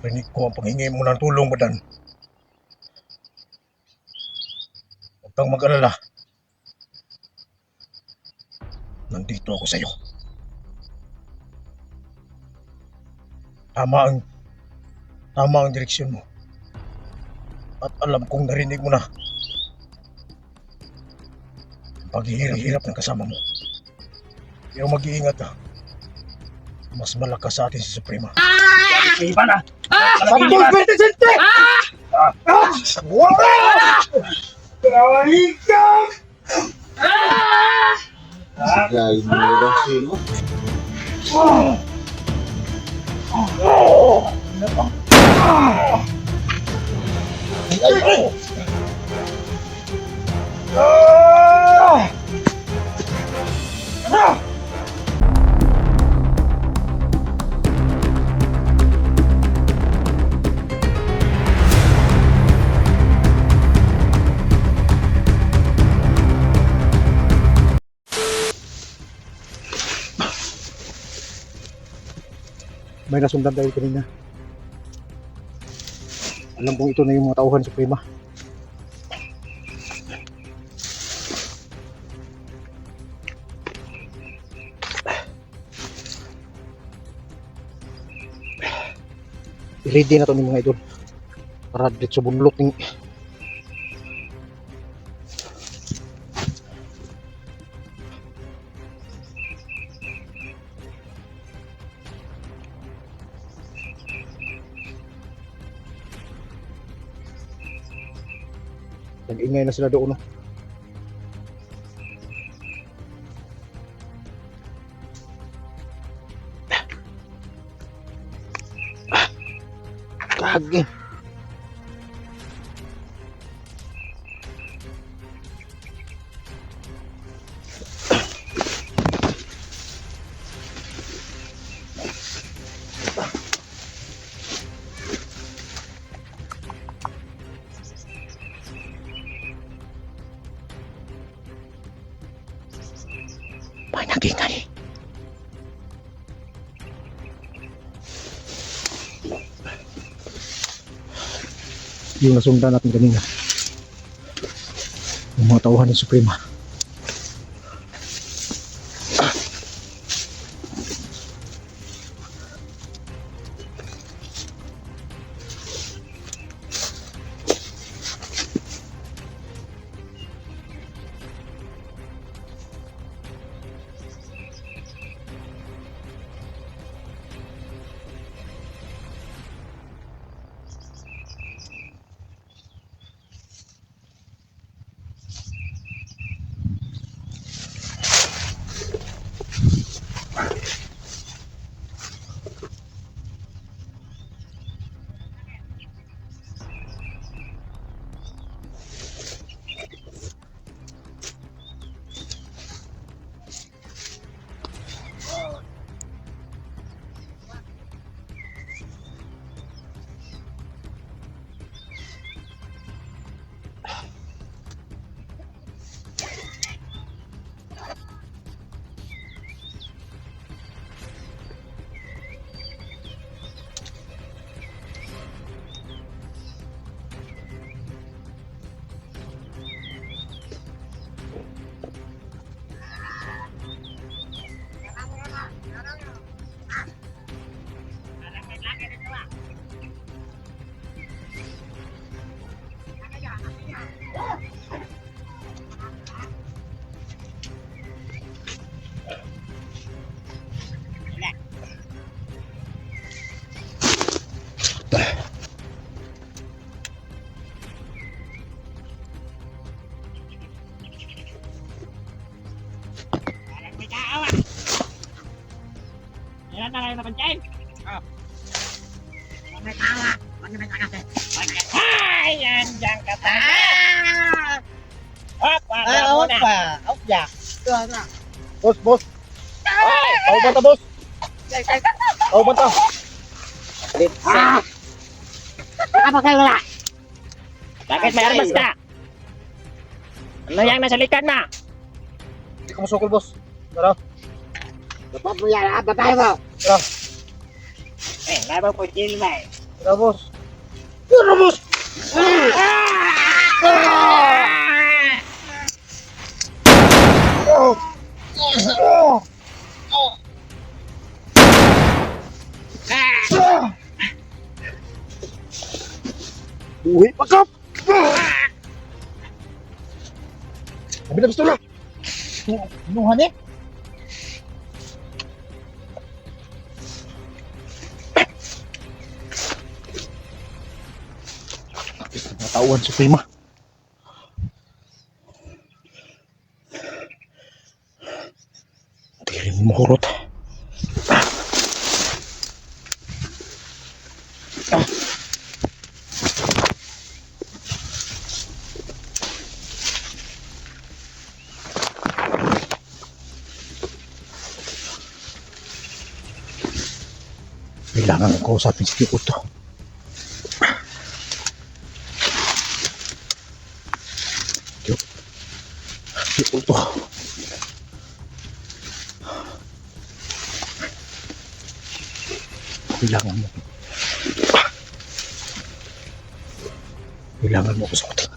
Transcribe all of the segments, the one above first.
Rinig ko ang panghingi mo ng tulong, Badan. Huwag kang mag-alala. Nandito ako sa iyo. Tama ang direksyon mo. At alam kong narinig mo na ang paghihirap ng kasama mo. Pero mag-iingat ka. Mas malakas sa atin si Suprema. Iba na! Santos 27! Wala! Kawalikang! Lagi mo nila sino? May nasundan tayo kanina. Alam kong ito na yung mga tauhan Suprema. I-ready na ito ng mga idol para dito sa bunlok ng nag-ingay na sila doon, no? Kagi. May nag-ingay. Yung nasundan natin kanina, yung mga tauhan ng Suprema. Yan na kayo napansin. May tawa. May tawa. Ay, yan dyan ka pa. Hop, Awak muna. pa. Awak ya. Boss, boss! Tao ba ta, boss? Tao ba ta? Apa kayo wala? Bakit may armas ka? Ano yang nasa likod na? Hindi ka masukol, boss. Tara. Dapat mo yan. Babae mo. Tara. Eh, laban po din ba? Ramos! Ramos! Uwi, pagkap! Sabi na gusto na! Nuhan eh. Natawan si Prima. Tirin mo mahurot. Kailangan ko kausapin si Tio Uto. Tio Uto. Kailangan mo. Kailangan mo ko sagutin.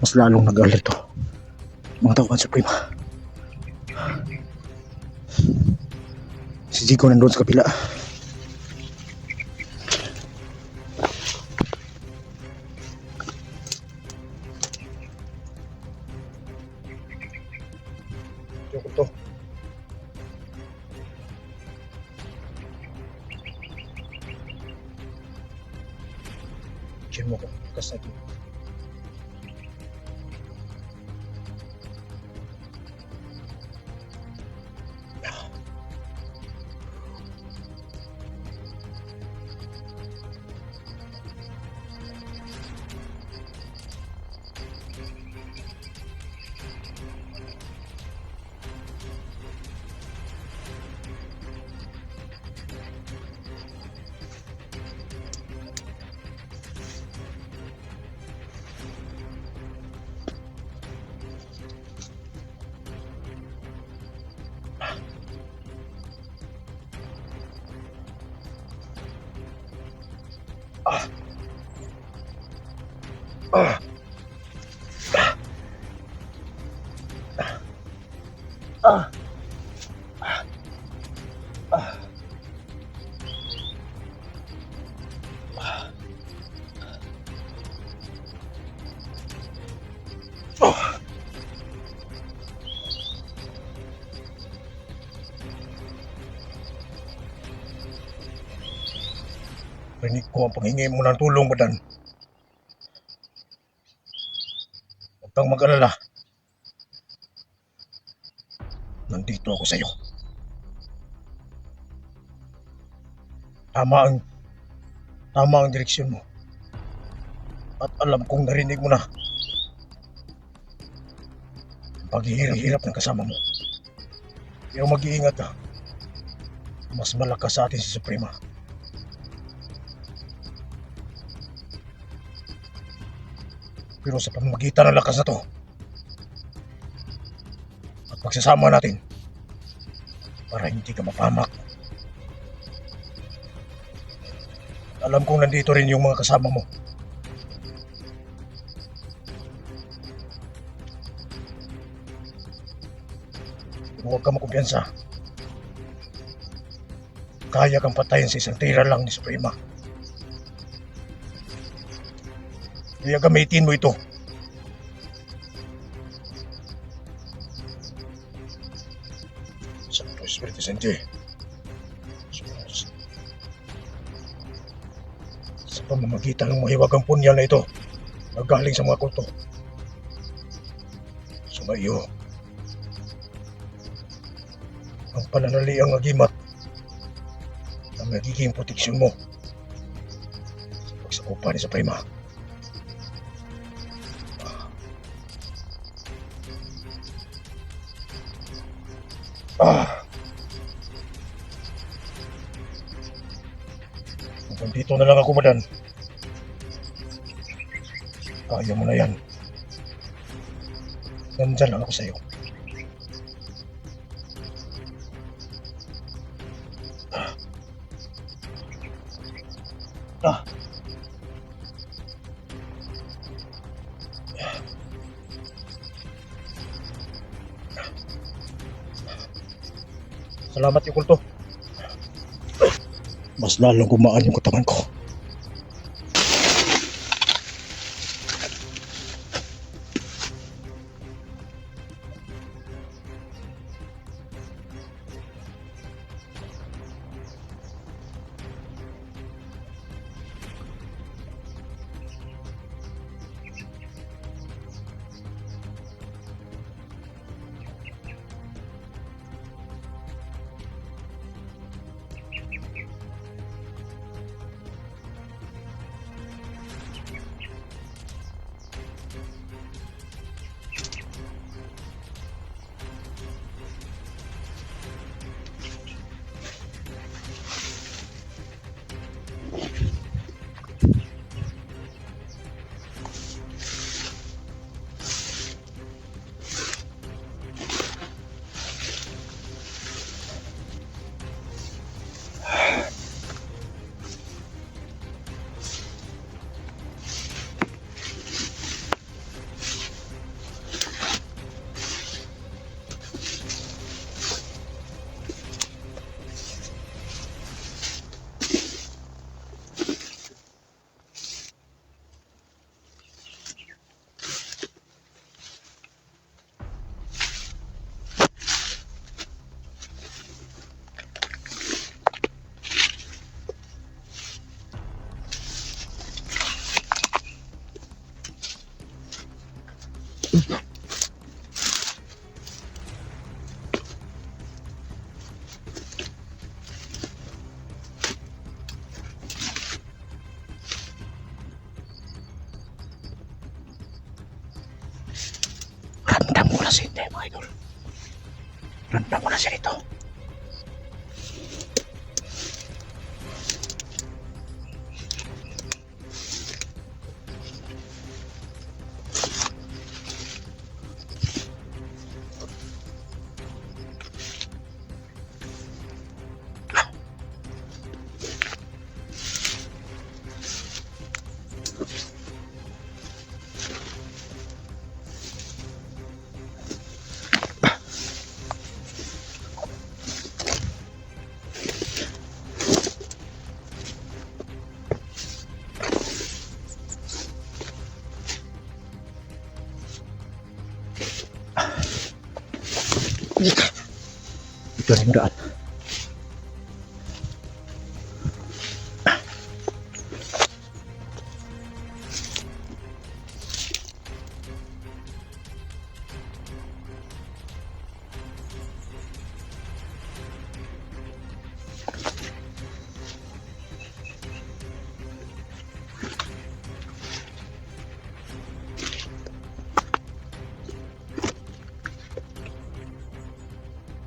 Mas lalong nag-alito. Mga tauhan sa Prima. Si Jigo nandun sa kapila. Tio Uto. Diyan mo ko. Kas na ito. Rinig ko ang panghingi mo ng tulong, Badan. Huwag kang mag-alala. Nandito ako sa iyo. Tama ang direksyon mo. At alam kong narinig mo na ang paghihirap-hirap ng kasama mo. Pero mag-iingat ka. Mas malakas sa atin si Suprema. Pero sa pamamagitan ng lakas na to at pagsasama natin para hindi ka mapahamak. Alam kong nandito rin yung mga kasama mo. Huwag ka makumpiyansa. Kaya kang patayin sa isang tira lang ni Suprema. Kaya gamitin mo ito. Santo Espiritu Santo. Sa pamamagitan ng mahiwagang punyal na ito na galing sa mga kulto. Sumayo. Ang pananaliang agimat ang nagiging proteksyon mo sa pagsakupa ni Suprema. Kung dito na lang ako, Badan. Kaya mo na yan. Nandyan lang ako sa'yo. Ah. Salamat yung kulto. Mas lalong gumaan yung katawan ko. Randam ko na si Hindi, mga idol. Randam ko na siya dito. Ito na yung daan.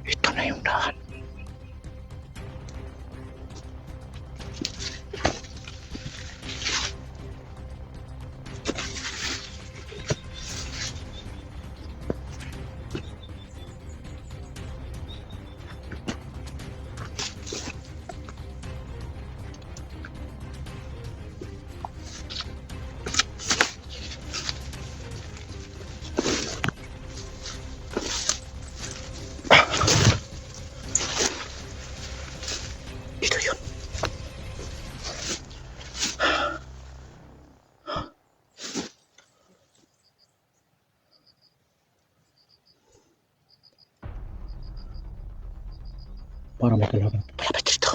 Ito na yung daan. Ito yun. Para makalaban. Malapit dito.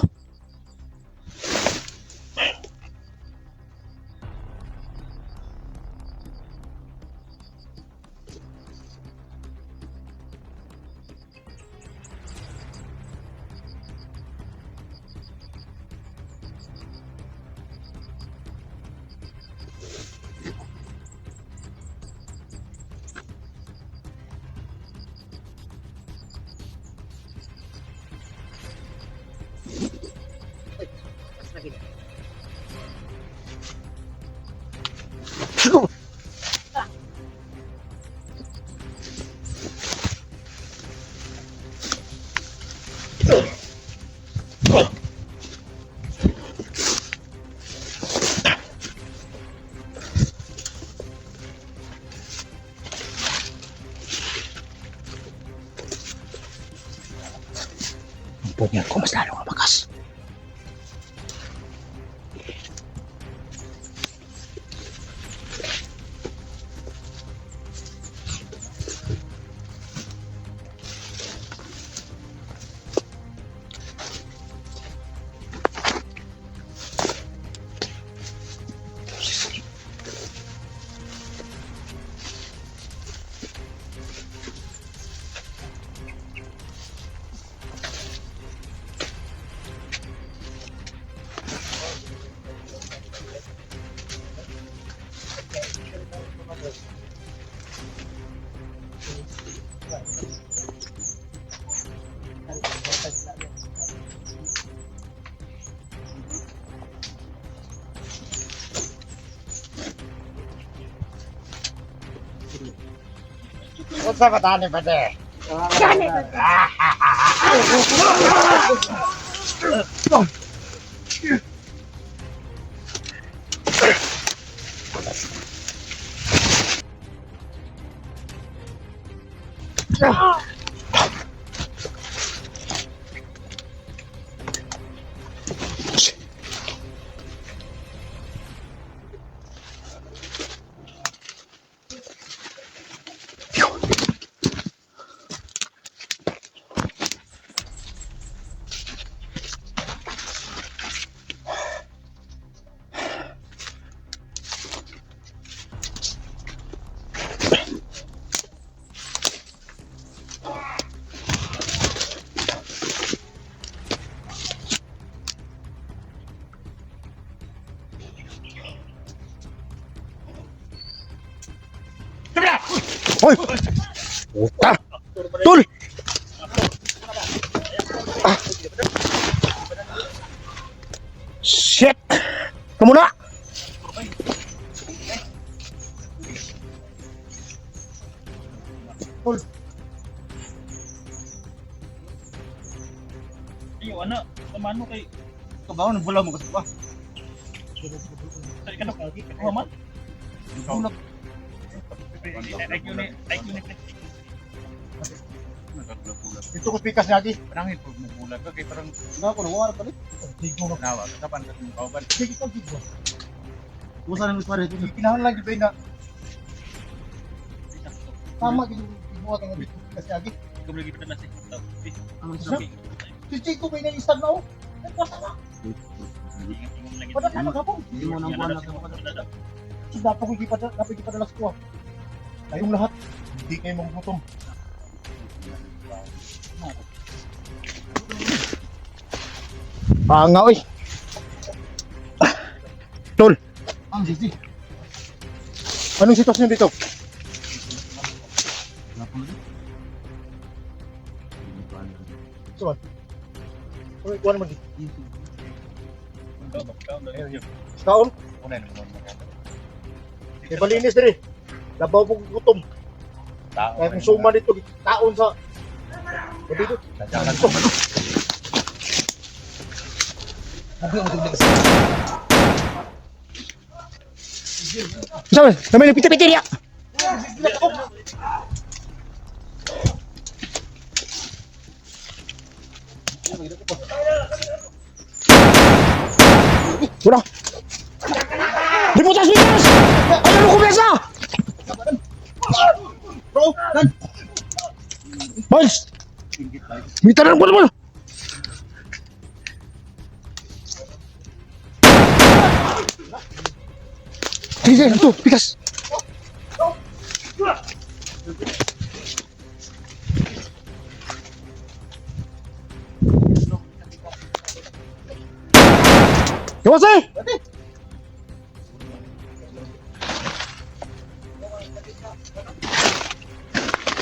Punyan ko mas lalong mabakas. Unsa ba tani pade? Hoy! Puta! Tol! Ah. Shit! Kamu na! Tol! Iyo, ano? Tamaan mo kay... Kabaw, nabula mo kasi pa. Saan ka na? Kakuha man? Bulak. Ay, yun. Ito ko pikas lagi. Panangin po mo bulag ka kay parang Nga ako, nawara pa rin. Tigo na. nawa. Kapan ka mong kauban. Sige ka, tigo. Usa na pare ito. Pinahan lang gid na. Tama gid ibuhat ang dito pikas lagi. Kumulagi pa na si Ano sa? Si Chico may nalistan na oh. Nagpasa na. Pada ka magapon. Hindi mo nang buwan na Dapat ko gipadalas ko. Kayong lahat, hindi kayo magutom. Nga oy. Tol. Ang sisi. Anong sitwasyon dito? Suwan. Uy, kuha naman dito. Kaon? Kaya balinis din eh. Labaw pong gutom. Kaya kung suma dito, taon sa... Dito. Sabi, namin yung piti-piti niya. Wala. Diputas! Ano mo kumesa? Bro, kan? Boys! Mita na mo. Sige, ito, pikas. Yawas eh!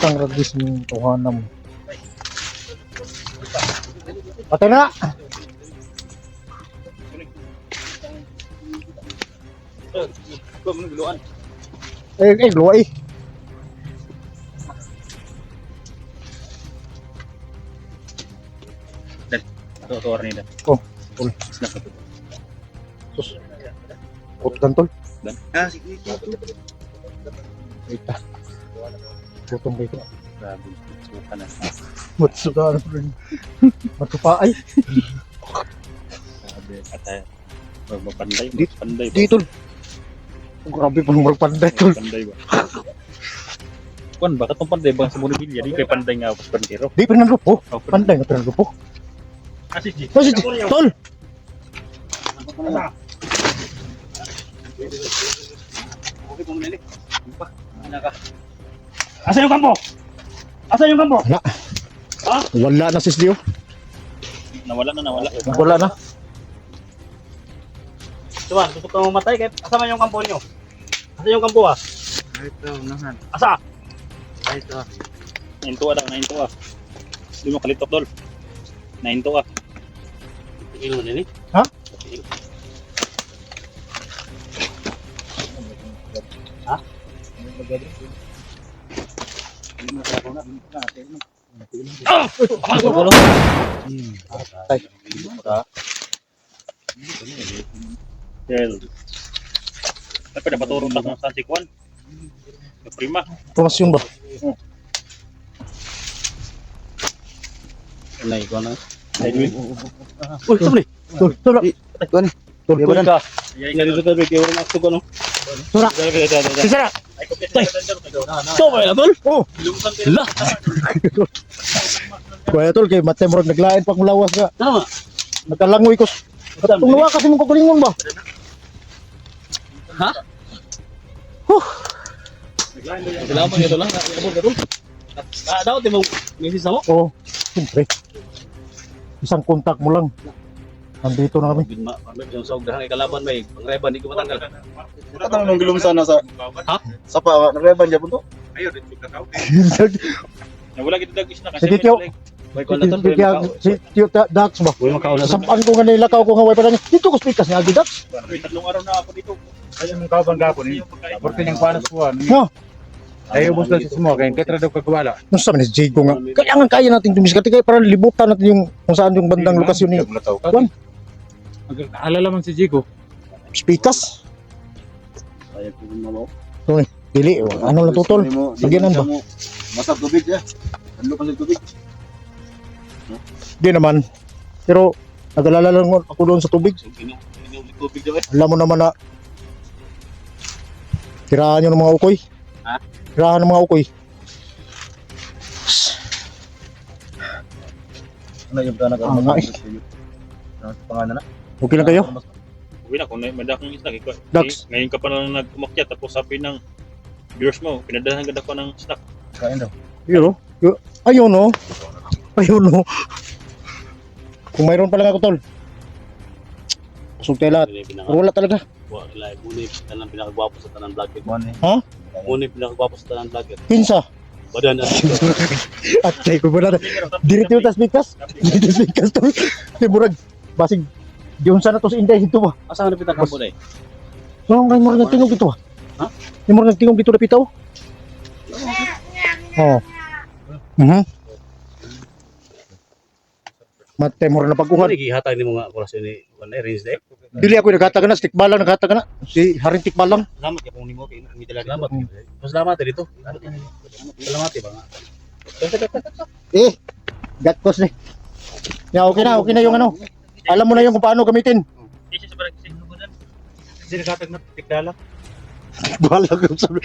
Ang ragis ng tuhanam. Patay na! Luwa eh. Ito, Arnida. Oh, tol. Sus. Kutan tol. Ah, sige. Wait ah. Gutom kayo. Grabe. Suka na. Matsuka na rin. Matupa ay. Grabe. Atay. Mapanday. Di- Panday ba? Dito. Grabe pang magpanday tol. Panday ba? Kuan ba katong panday ba sa Bonibilya di kay panday nga pandero. Di pa grupo. Panday nga pinang grupo. Kasi di. Kasi tol. Okay po muna Asa yung kampo? Asa yung kampo? Wala. Ha? Wala na sis Dio. Nawala. Wala na. Tuwan, gusto ko mamatay kay asa man yung kampo niyo? Asa yung kampo ah? Ito, unahan. Asa? Ito. Nainto daw, nainto ah. Di mo kalitok dol. Nainto ah. Tingin mo nini? Ha? Ha? Ay. Del. Tapi dapat turun tak sa sikuan. Prima. Promotion ba? Nay ko na. Edwin. Uy, sabli. Tol, tol. Kuan. Tol, Dia kuan. ka. Yan dito ka kay wala ako no. Sura. Sisara. Coba ya tol. Oh. Lah. Kuya tol kay matay mo naglain pag mulawas ka. Tama. Nagkalangoy ko. Tunglawa kasi mong kukulingon ba? Ha? Salamat ito lang. Abot ka tol. Daw ti mo misis mo. Oo. Siyempre. Isang kontak mo lang. Nandito na kami. Bin ma, yung sa ugrahan kalaban may pangreban di ko matanggal. Katang nung gilum sana sa Ha? sa pa nagreban jud to. Ayo dito ka tao. Wala kita dagis na kasi. Sige, Tio. May ko na tol. Si Tio Dax ba? Uy makauna sa. Sampan ko nga nilakaw ko nga way pa lang. Dito ko speakas ni Agi Dax. Tatlong araw na ako dito. Ayan mong kaban gapon eh. Porte niyang panas ko. No. Ayaw mo sa mo kaya kaya daw kagwala. Nung sabi ni Jigo nga. Kailangan kaya natin dumiskarte kaya para libutan natin yung kung saan yung bandang lokasyon ni Juan. Alala man si Jigo. Speakas. Ay ko mo. Dili. Ano lang tutol? Sagyanan ba? Masap tubig ya. Ano pa sa tubig? Di naman. Pero nag-alala lang ako doon sa tubig. Inom tubig daw eh. Alam mo naman na tirahan nyo ng mga ukoy. Ha? Tirahan ng mga ukoy. Ano yung tanag Ah, nga eh. pangalan na? Okay lang kayo? Uwi na kung may dakong snack ikaw. Dax. Ngayon ka pa lang nagkumakyat tapos sabi ng viewers mo, pinadahan ka ako ng snack. Kain daw. Yun o. Ayun o. Ayun o. Kung mayroon pa lang ako tol. Kusog tayo lahat. Pero wala talaga. Muna yung tanang pinakagwapo sa tanang vlogger. Kuan eh. Ha? Muna yung pinakagwapo sa tanang vlogger. Kinsa. Badan na dito. At tayo ko ba natin. Direct yung tasbikas. Tasbikas tol. Di murag. Basig. Diyon sana to sa Inday dito ba? Asa nga napita kampo na eh? So, may murag nagtingog dito ba? Ha? May murag nagtingog dito na pitaw? Oo. Matay mo rin na pag-uhan. Gihatag ni mo nga kurasyon ni Juan Range day. Dili ako naghatag na, stickball lang naghatag na. Si Haring Tikbal lang. Salamat kay kung nimo kay mi talaga. Salamat dito. Salamat ba nga. Eh, gatkos ni. Ya, okay na yung ano. Alam mo na yung kung paano gamitin. Kasi sa barang kasi ko dan. Sinakatag na tikdala. Bahala ko sabi.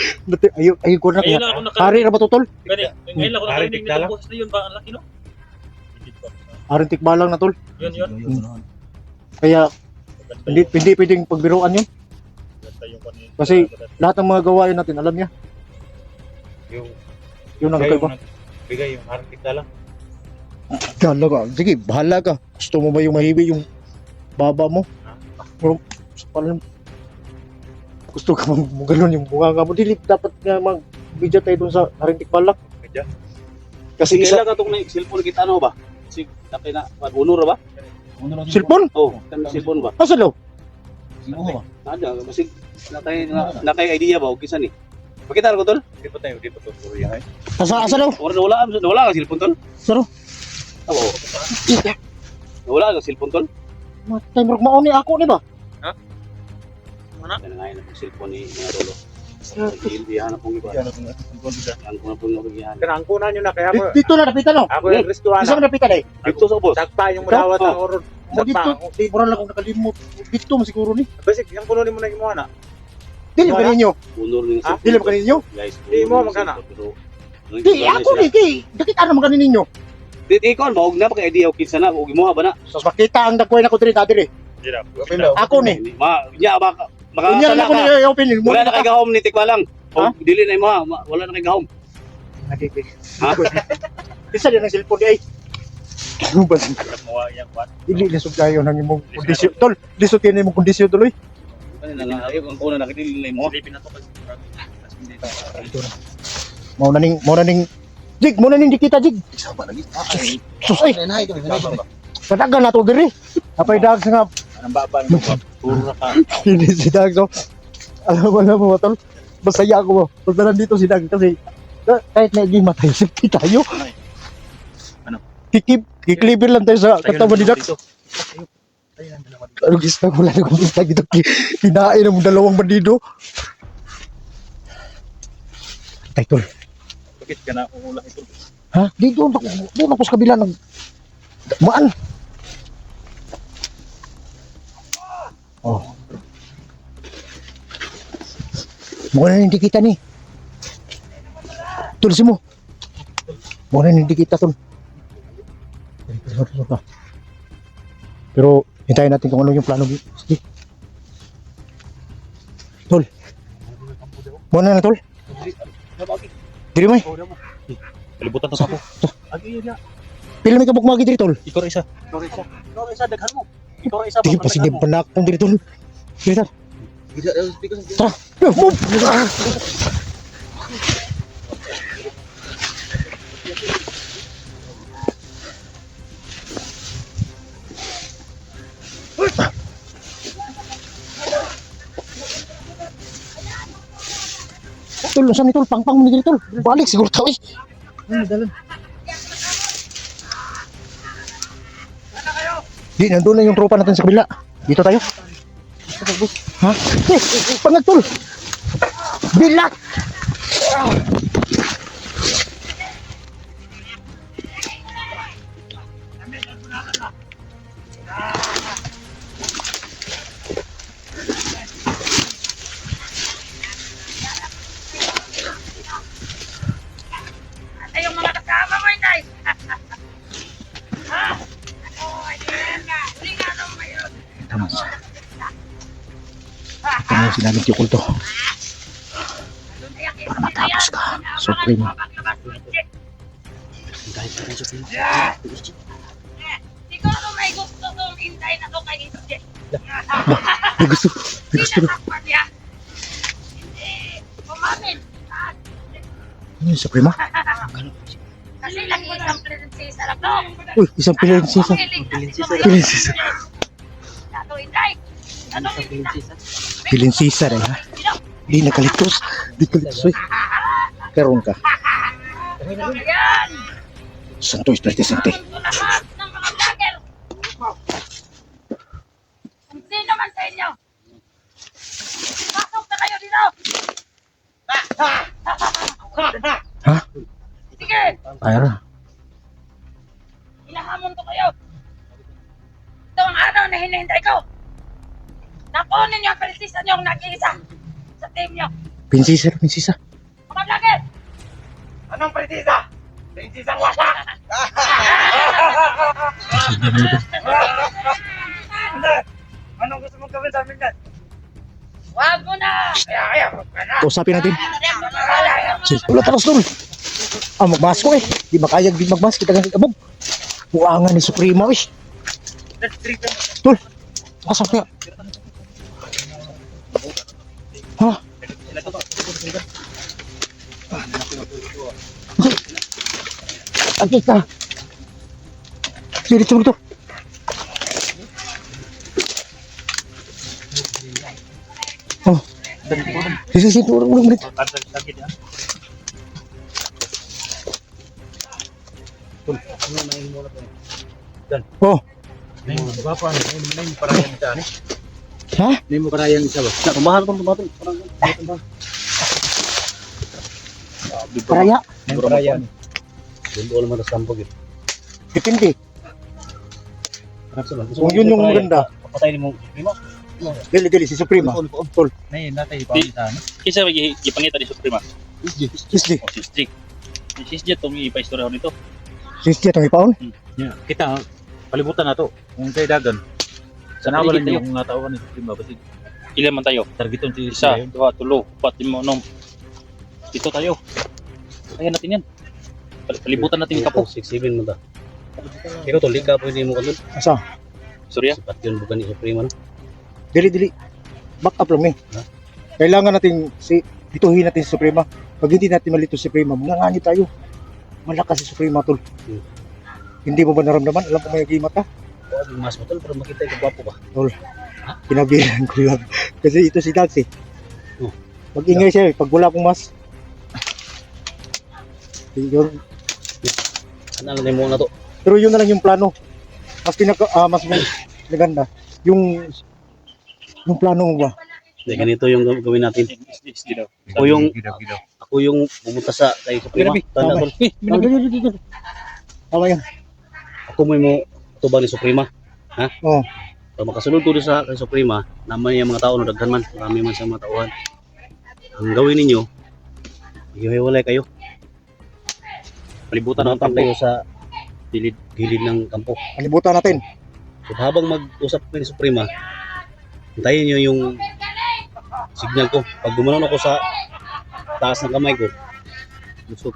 Ayun ko na Ayun kaya. lang ako naka. Hari na ba tutol? Ngayon lang ako Hari, nakarinig tikdala. ng boses na yun ba ang laki no? Haring Tikbal lang na tol. Yun. Kaya hindi pwedeng pagbiruan yun. Kasi lahat ng mga gawain natin, alam niya. Yung Yun ang kakaiba. bigay yung hartik na lang. Gala ka. Sige, bahala ka. Gusto mo ba yung mahiwi yung baba mo? Pero, parang gusto ka mo ganun yung bunga nga mo. Dili, dapat nga mag-video tayo dun sa Haring Tikbal lang. Medya. Kasi Sige isa, lang katong na cellphone kita ano ba? Si tapay na unor ba? cellphone? Oh, kan cellphone ba? Asa daw? Sino ba? Ada masig nakay idea ba o kisa ni? Pakita ko tol. Di pa to Korea ay. Asa daw? Wala ka cellphone tol. Saro? Oo. Wala ka cellphone tol. Matay mo mauni ako ni ba? Ano nga yun ang cellphone ni mga lolo. Hindi hanap kong iba. Ano kung ang konti Ang kuna po nga bigyan. Kanangkunan nyo na kaya ako. Dito na napitan no. Ako yung resto Isa na. man napitan eh. Dito sa ubos. Sakpa yung Ikaw? mulawat ng oron. Mo dito. Sakpa. Di mura lang kung nakalimot. Dito mo siguro ni. Basic, yung kununin mo na yung mga na. Dili ba ninyo? Punor ng Ah, Dili ba kaninyo? Guys, Di mo, magkana? Di ako ni kay. Dakit ano man ninyo. Dito ikaw, maog na pa kay di okay sana ug mo ba na? Sos makita ang dagkoy na ko diri diri. Hirap. Ako ni. Ya baka Unya na ko ni open mo. Wala na kay gahom ni tikwa lang. Ha? O dili na mo, wala na kay gahom. Ha? Isa din ang cellphone di ay. Ano ba? Hirap mo yang kwan. Dili lisod kayo nang imong kondisyon. Tol, lisod kayo imong kondisyon tuloy. Ano na lang ayo ang kuna nakidili mo. Silipin na to kasi. Mau na ning Jig, mo na ning dikita jig. Sama lagi. Sus ay, Nahay kami. katagan na to diri. Apay dag nga Anong baba mo? Puro na ka. hindi si Dag so. Alam mo tol. Masaya ako mo. Basta nandito si Dag kasi kahit naging matay safety tayo. Ano? Kikliber lang tayo sa katawan ni Dag. Ano gista ko lang kung kita gitu kinain ng dalawang bandido. Tay tol. Bakit ka na uula ito? Ha? Dito ako sa kabila ng maan. Oh. Muna hindi kita ni. Tulis mo. Muna hindi kita tol. Pero hintayin natin kung ano yung plano. Sige. Tol. Muna na tol. Diri may. Kalibutan to sa ako. Pila may kabukmagi diri tol. Ikaw isa. Ikaw isa, daghan mo. Ikaw isa, Sige pa sige panakong diri tol. Diri tol. Tara. Move. Tol, saan ni tol? Pangpang mo ni tol. Balik siguro tao eh. Di, nandun na yung tropa natin sa kabila. Dito tayo. Ha? Pangag tol. Bilak! Ay, yung mga kasama mo, Inday. Ha? Oh, ayan nga. Huli nga nung mayon. Tama. Ito na yung sinabi ko kulto. Matapos ka, Supreme. Siguro may gusto tong Inday na to kay Inday. May gusto. May gusto. Sinasakpan niya. Hindi. Umamin. Ano yung Suprema? Kasi lagi isang prinsesa lang to. Uy, isang prinsesa. Prinsesa. Ano, Inday? Ano, prinsesa? Prinsesa rin ha. Di nakalitos. Di kalitos. Uy. Karoon ka. Ayan. Santo Espiritu Santo. Ito lahat ng mga vlogger. Kung sino man sa inyo. Pasok na kayo dito. Ha? Sige. Ayara. Ilahamon ko kayo. Ito ang araw na hinihintay ko. Nakunin niyo ang prinsesa niyo ang nag-iisa sa team niyo. Prinsesa. Prinsesa. Mga vlogger. Anong prinsesa? Prinsesang wasa! Anong gusto mong gawin sa amin yan? Wag mo na. Usapin natin. Sige, wala taros dun. Ah, magmas ko eh. Di makayag di magmas. Kita ganit abog. Buwangan ni Suprema eh. Tol. Pasok ka. Ha? Agit ka. Sige, dito dito. Oh. Sige, urang menit. Sakit yan. Oh. Bapa, may parayan isa ni. Ha? May mo parayan isa ba? Na kumahal ko tumatol. Parang Paraya. Paraya. Doon naman sa sampog yun. Depende. Kung yun yung maganda, Papatayin mo. Primo. dili si Suprema. Tol. Nay, natay pamita. Kisa gipangita ni Suprema. Sisdi. O si Stick. Si Jet tong ipa-istorya nito. Sisdi atong ipaon. Kita, palibutan na to. Kung tayo dagan. Sana wala niyo yung nga tao ni Suprema. Kasi Ilan man tayo? targeton si Isa, dua, tulo, upat, lima, enam. Dito tayo. Kaya natin yan. Palibutan natin yung kapo. 6-7 mo ta. Ikaw tol, di ka pwede mo kanun. Asa? Surya. Sipat yun bukan ni Suprema no. Dili. Back up lang eh. Kailangan natin dituhin natin si Suprema. Pag hindi natin malito si Suprema, mangangani tayo. Malakas si Suprema, tol. Hindi mo ba naramdaman? Alam ko may agimat ka? Mas mo tol, pero makita yung gwapo ba? Pinabilan ko lang. Kasi ito si Dax eh. Oh. Mag-ingay siya eh. Pag wala akong mas. Yun. Ano na mo na to? Pero yun na lang yung plano. Mas maganda. Yung plano mo ba? Hindi, ganito yung gawin natin. Isdi daw. Ako yung pumunta sa kay Suprema. Tanda tol. Tama yan. Ako mo tubang ni Suprema. Oo. Pag makasunod ko sa kay Suprema, naman yung mga tao no daghan man, marami man sa mga tauhan. Ang gawin ninyo, hiwalay kayo. Palibutan Tanong natin kayo sa gilid ng kampo. Palibutan natin. So, habang mag-usap kay Suprema, hintayin nyo yung signal ko. Pag gumanon ako sa taas ng kamay ko, so,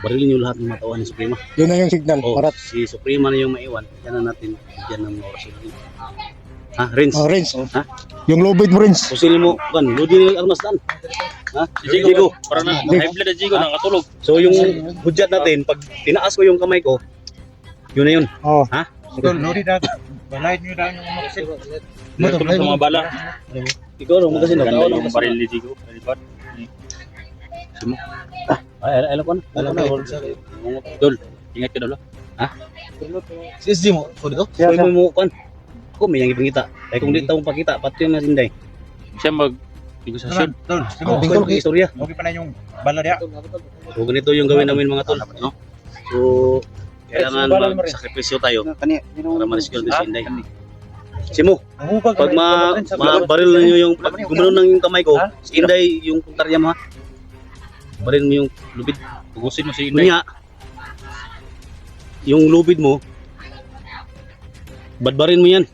barilin nyo lahat ng mga tauhan ni Suprema. Yun na yung signal. O, Parat. si Suprema na yung maiwan, yan na natin bigyan ng mga oras yun. Rins. Renz. Ha? Yung low bid mo, Renz. Kusilin mo, kan, lodi ang nasdan. Jigo. Parang na high blood na Jigo, nakatulog. So yung hudyat natin, pag tinaas ko yung kamay ko, yun na yun. Oo. Tol, lori na. Balay niyo lang yung mga kasi. Tulog sa mga bala. Ikaw lang, magasin na. Ganda yung baril ni Jigo. Kalipat. Ay, alam ko na. Dol, ingat ka dolo. CSD mo, ko dito. So mo kan. Ako may yang ipangita. Kaya kung di taong pakita, pati yung nasinday. Siya mag-negosasyon. Tol, Oh, tingkol kay istorya. okay pa na yung bala diya. So ganito yung gawin namin mga tol. No? So kailangan magsakripisyo tayo para ma-rescue si Inday. Simo, pag baril ninyo yung pag gumanon ng yung kamay ko, si Inday yung puntarya mo ha. Baril mo yung lubid. Pugusin mo si Inday. Kunya, yung lubid mo, badbarin mo yan.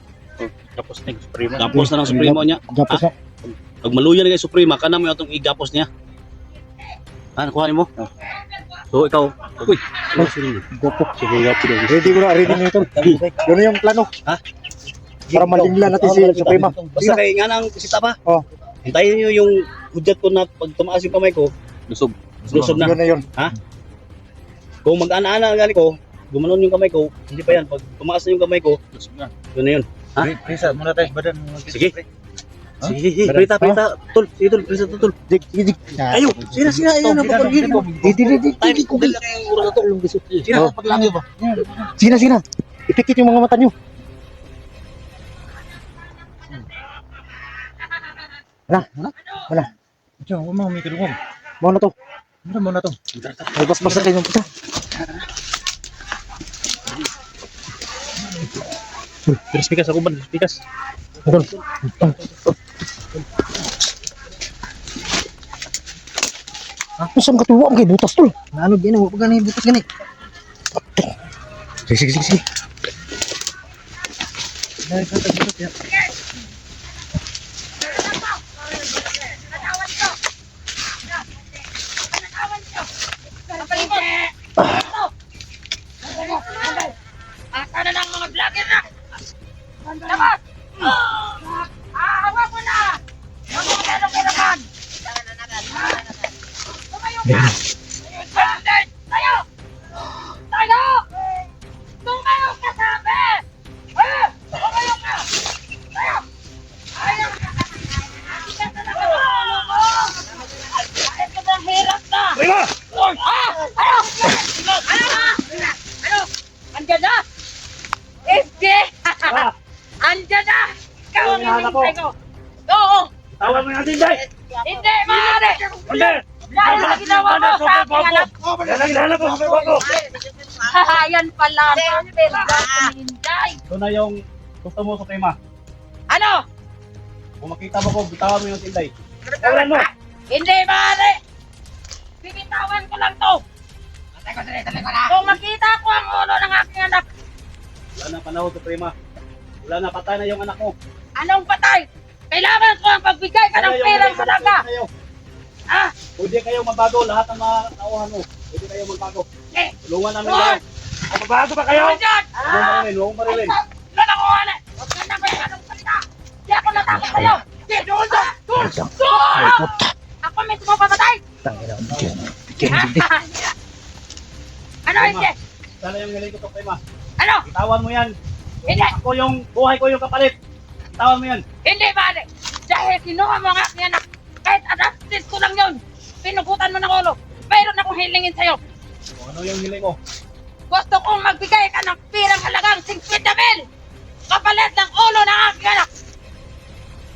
Tapos na yung Suprema. Gapos na ng Supremo niya. Gapos na. Pag maluya na kay Suprema, kana mo yung itong igapos niya. Nakuha mo? So ikaw, uy, Gopo. Ready ko na. Ready na ito. Yun na yung plano. Para malingla natin si Suprema. Basta kay nga nang kusita pa. Oh. Hintayin niyo yung hudyat ko na pag tumaas yung kamay ko, Lusog. lusog na. Yun na yun. Kung mag-ana-ana ang gali ko, gumanon yung kamay ko, hindi pa yan. Pag tumaas na yung kamay ko, Lusog na. yun na yun. Prisa muna tayo badan. Sige. Sige, prita. Tol, sige tol, prisa tol. Dig. Ayaw, sira, ayaw na papagin ko. Tayo ko bil yung oras na to. Sira, paglagi ba? Sige na. Ipikit yung mga mata nyo. Wala. Diyan, huwag mo may kadungog. Mau na to. Ano mo na to? May basbas na kayo ng pisa. Pikas ako ba? Pikas. Tol. Saan katuwa ang kay butas tol? Ano gini, huwag pa ganun butas gani. Sige. Asa na ng mga vlogger na? Labas! Hawa mo na! Magkano ka naman? Tumayo ka! Tayo! Tumayo ka sabi! Tumayo ka! Tayo! Ayaw ka! Ika talaga ba? Kahit sobrang hirap na! Tayo! Ano? Andyan na! FJ! Andyan na! Ikaw ang hinihintay ko! Oo! Tawan mo yung Sinday! Hindi, maaari! Hindi! Dahil sa ginawa mo sa aking anak. Yan ang hinahanap mo, Bako! Yan pala ang pera ni Inday. Ito na yung gusto mo, Suprema. Ano? Kung makita mo ko, bitawan mo yung Sinday. Tawaran mo! Hindi, maaari! Bibitawan ko lang to. Kung makita ko ang ulo ng aking anak, Wala na panahon, Suprema. Wala na, patay na yung anak mo. anong patay? Kailangan ko ang pagbigay ka ng perang halaga. Ah, Pwede kayo magbago, lahat ng mga tauhan mo. Pwede kayo magbago. eh, Tulungan namin Lord! kayo. Mabago ba kayo? Ano dyan? Huwag mo marilin, huwag mo marilin. Lalakuhan eh! Huwag ka na kayo anong salita! Di ako natakot sa'yo! Di, doon! Ako mismo papatay! Ano hindi? Sana yung hiling ko, Suprema. Ano? Bitawan mo yan. Hindi! Ako yung buhay ko yung kapalit. Bitawan mo yan. Hindi, pare! Dahil kinuha mo ang aking anak, kahit adapted ko lang yun, pinugutan mo ng ulo, mayroon akong hilingin sa'yo. Kung ano yung hiling mo. Gusto kong magbigay ka ng pirang halagang 50,000 kapalit ng ulo ng aking anak.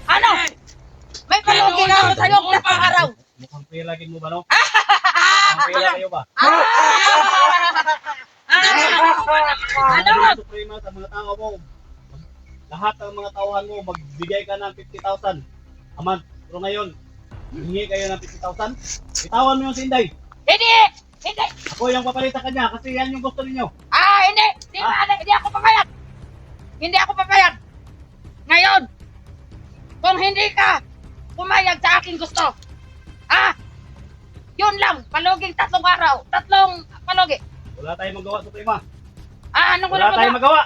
Ano? May palugin ako sa'yo sa araw. Mukhang pilagin mo ba, no? Mukhang pila kayo ba? Ano? Suprema sa mga tao mo. Lahat ng mga tauhan mo, magbigay ka ng 50,000. Aman, pero ngayon, hingi kayo ng 50,000. Bitawan mo yung Sinday. Hindi! Hindi! Ako yung papalit sa kanya kasi yan yung gusto ninyo. Hindi! Hindi ako papayag! Hindi ako papayag! Ngayon, kung hindi ka pumayag sa aking gusto, yun lang, paluging 3 araw, 3 palugi. Wala tayong magawa, Suprema. Anong Wala tayong magawa.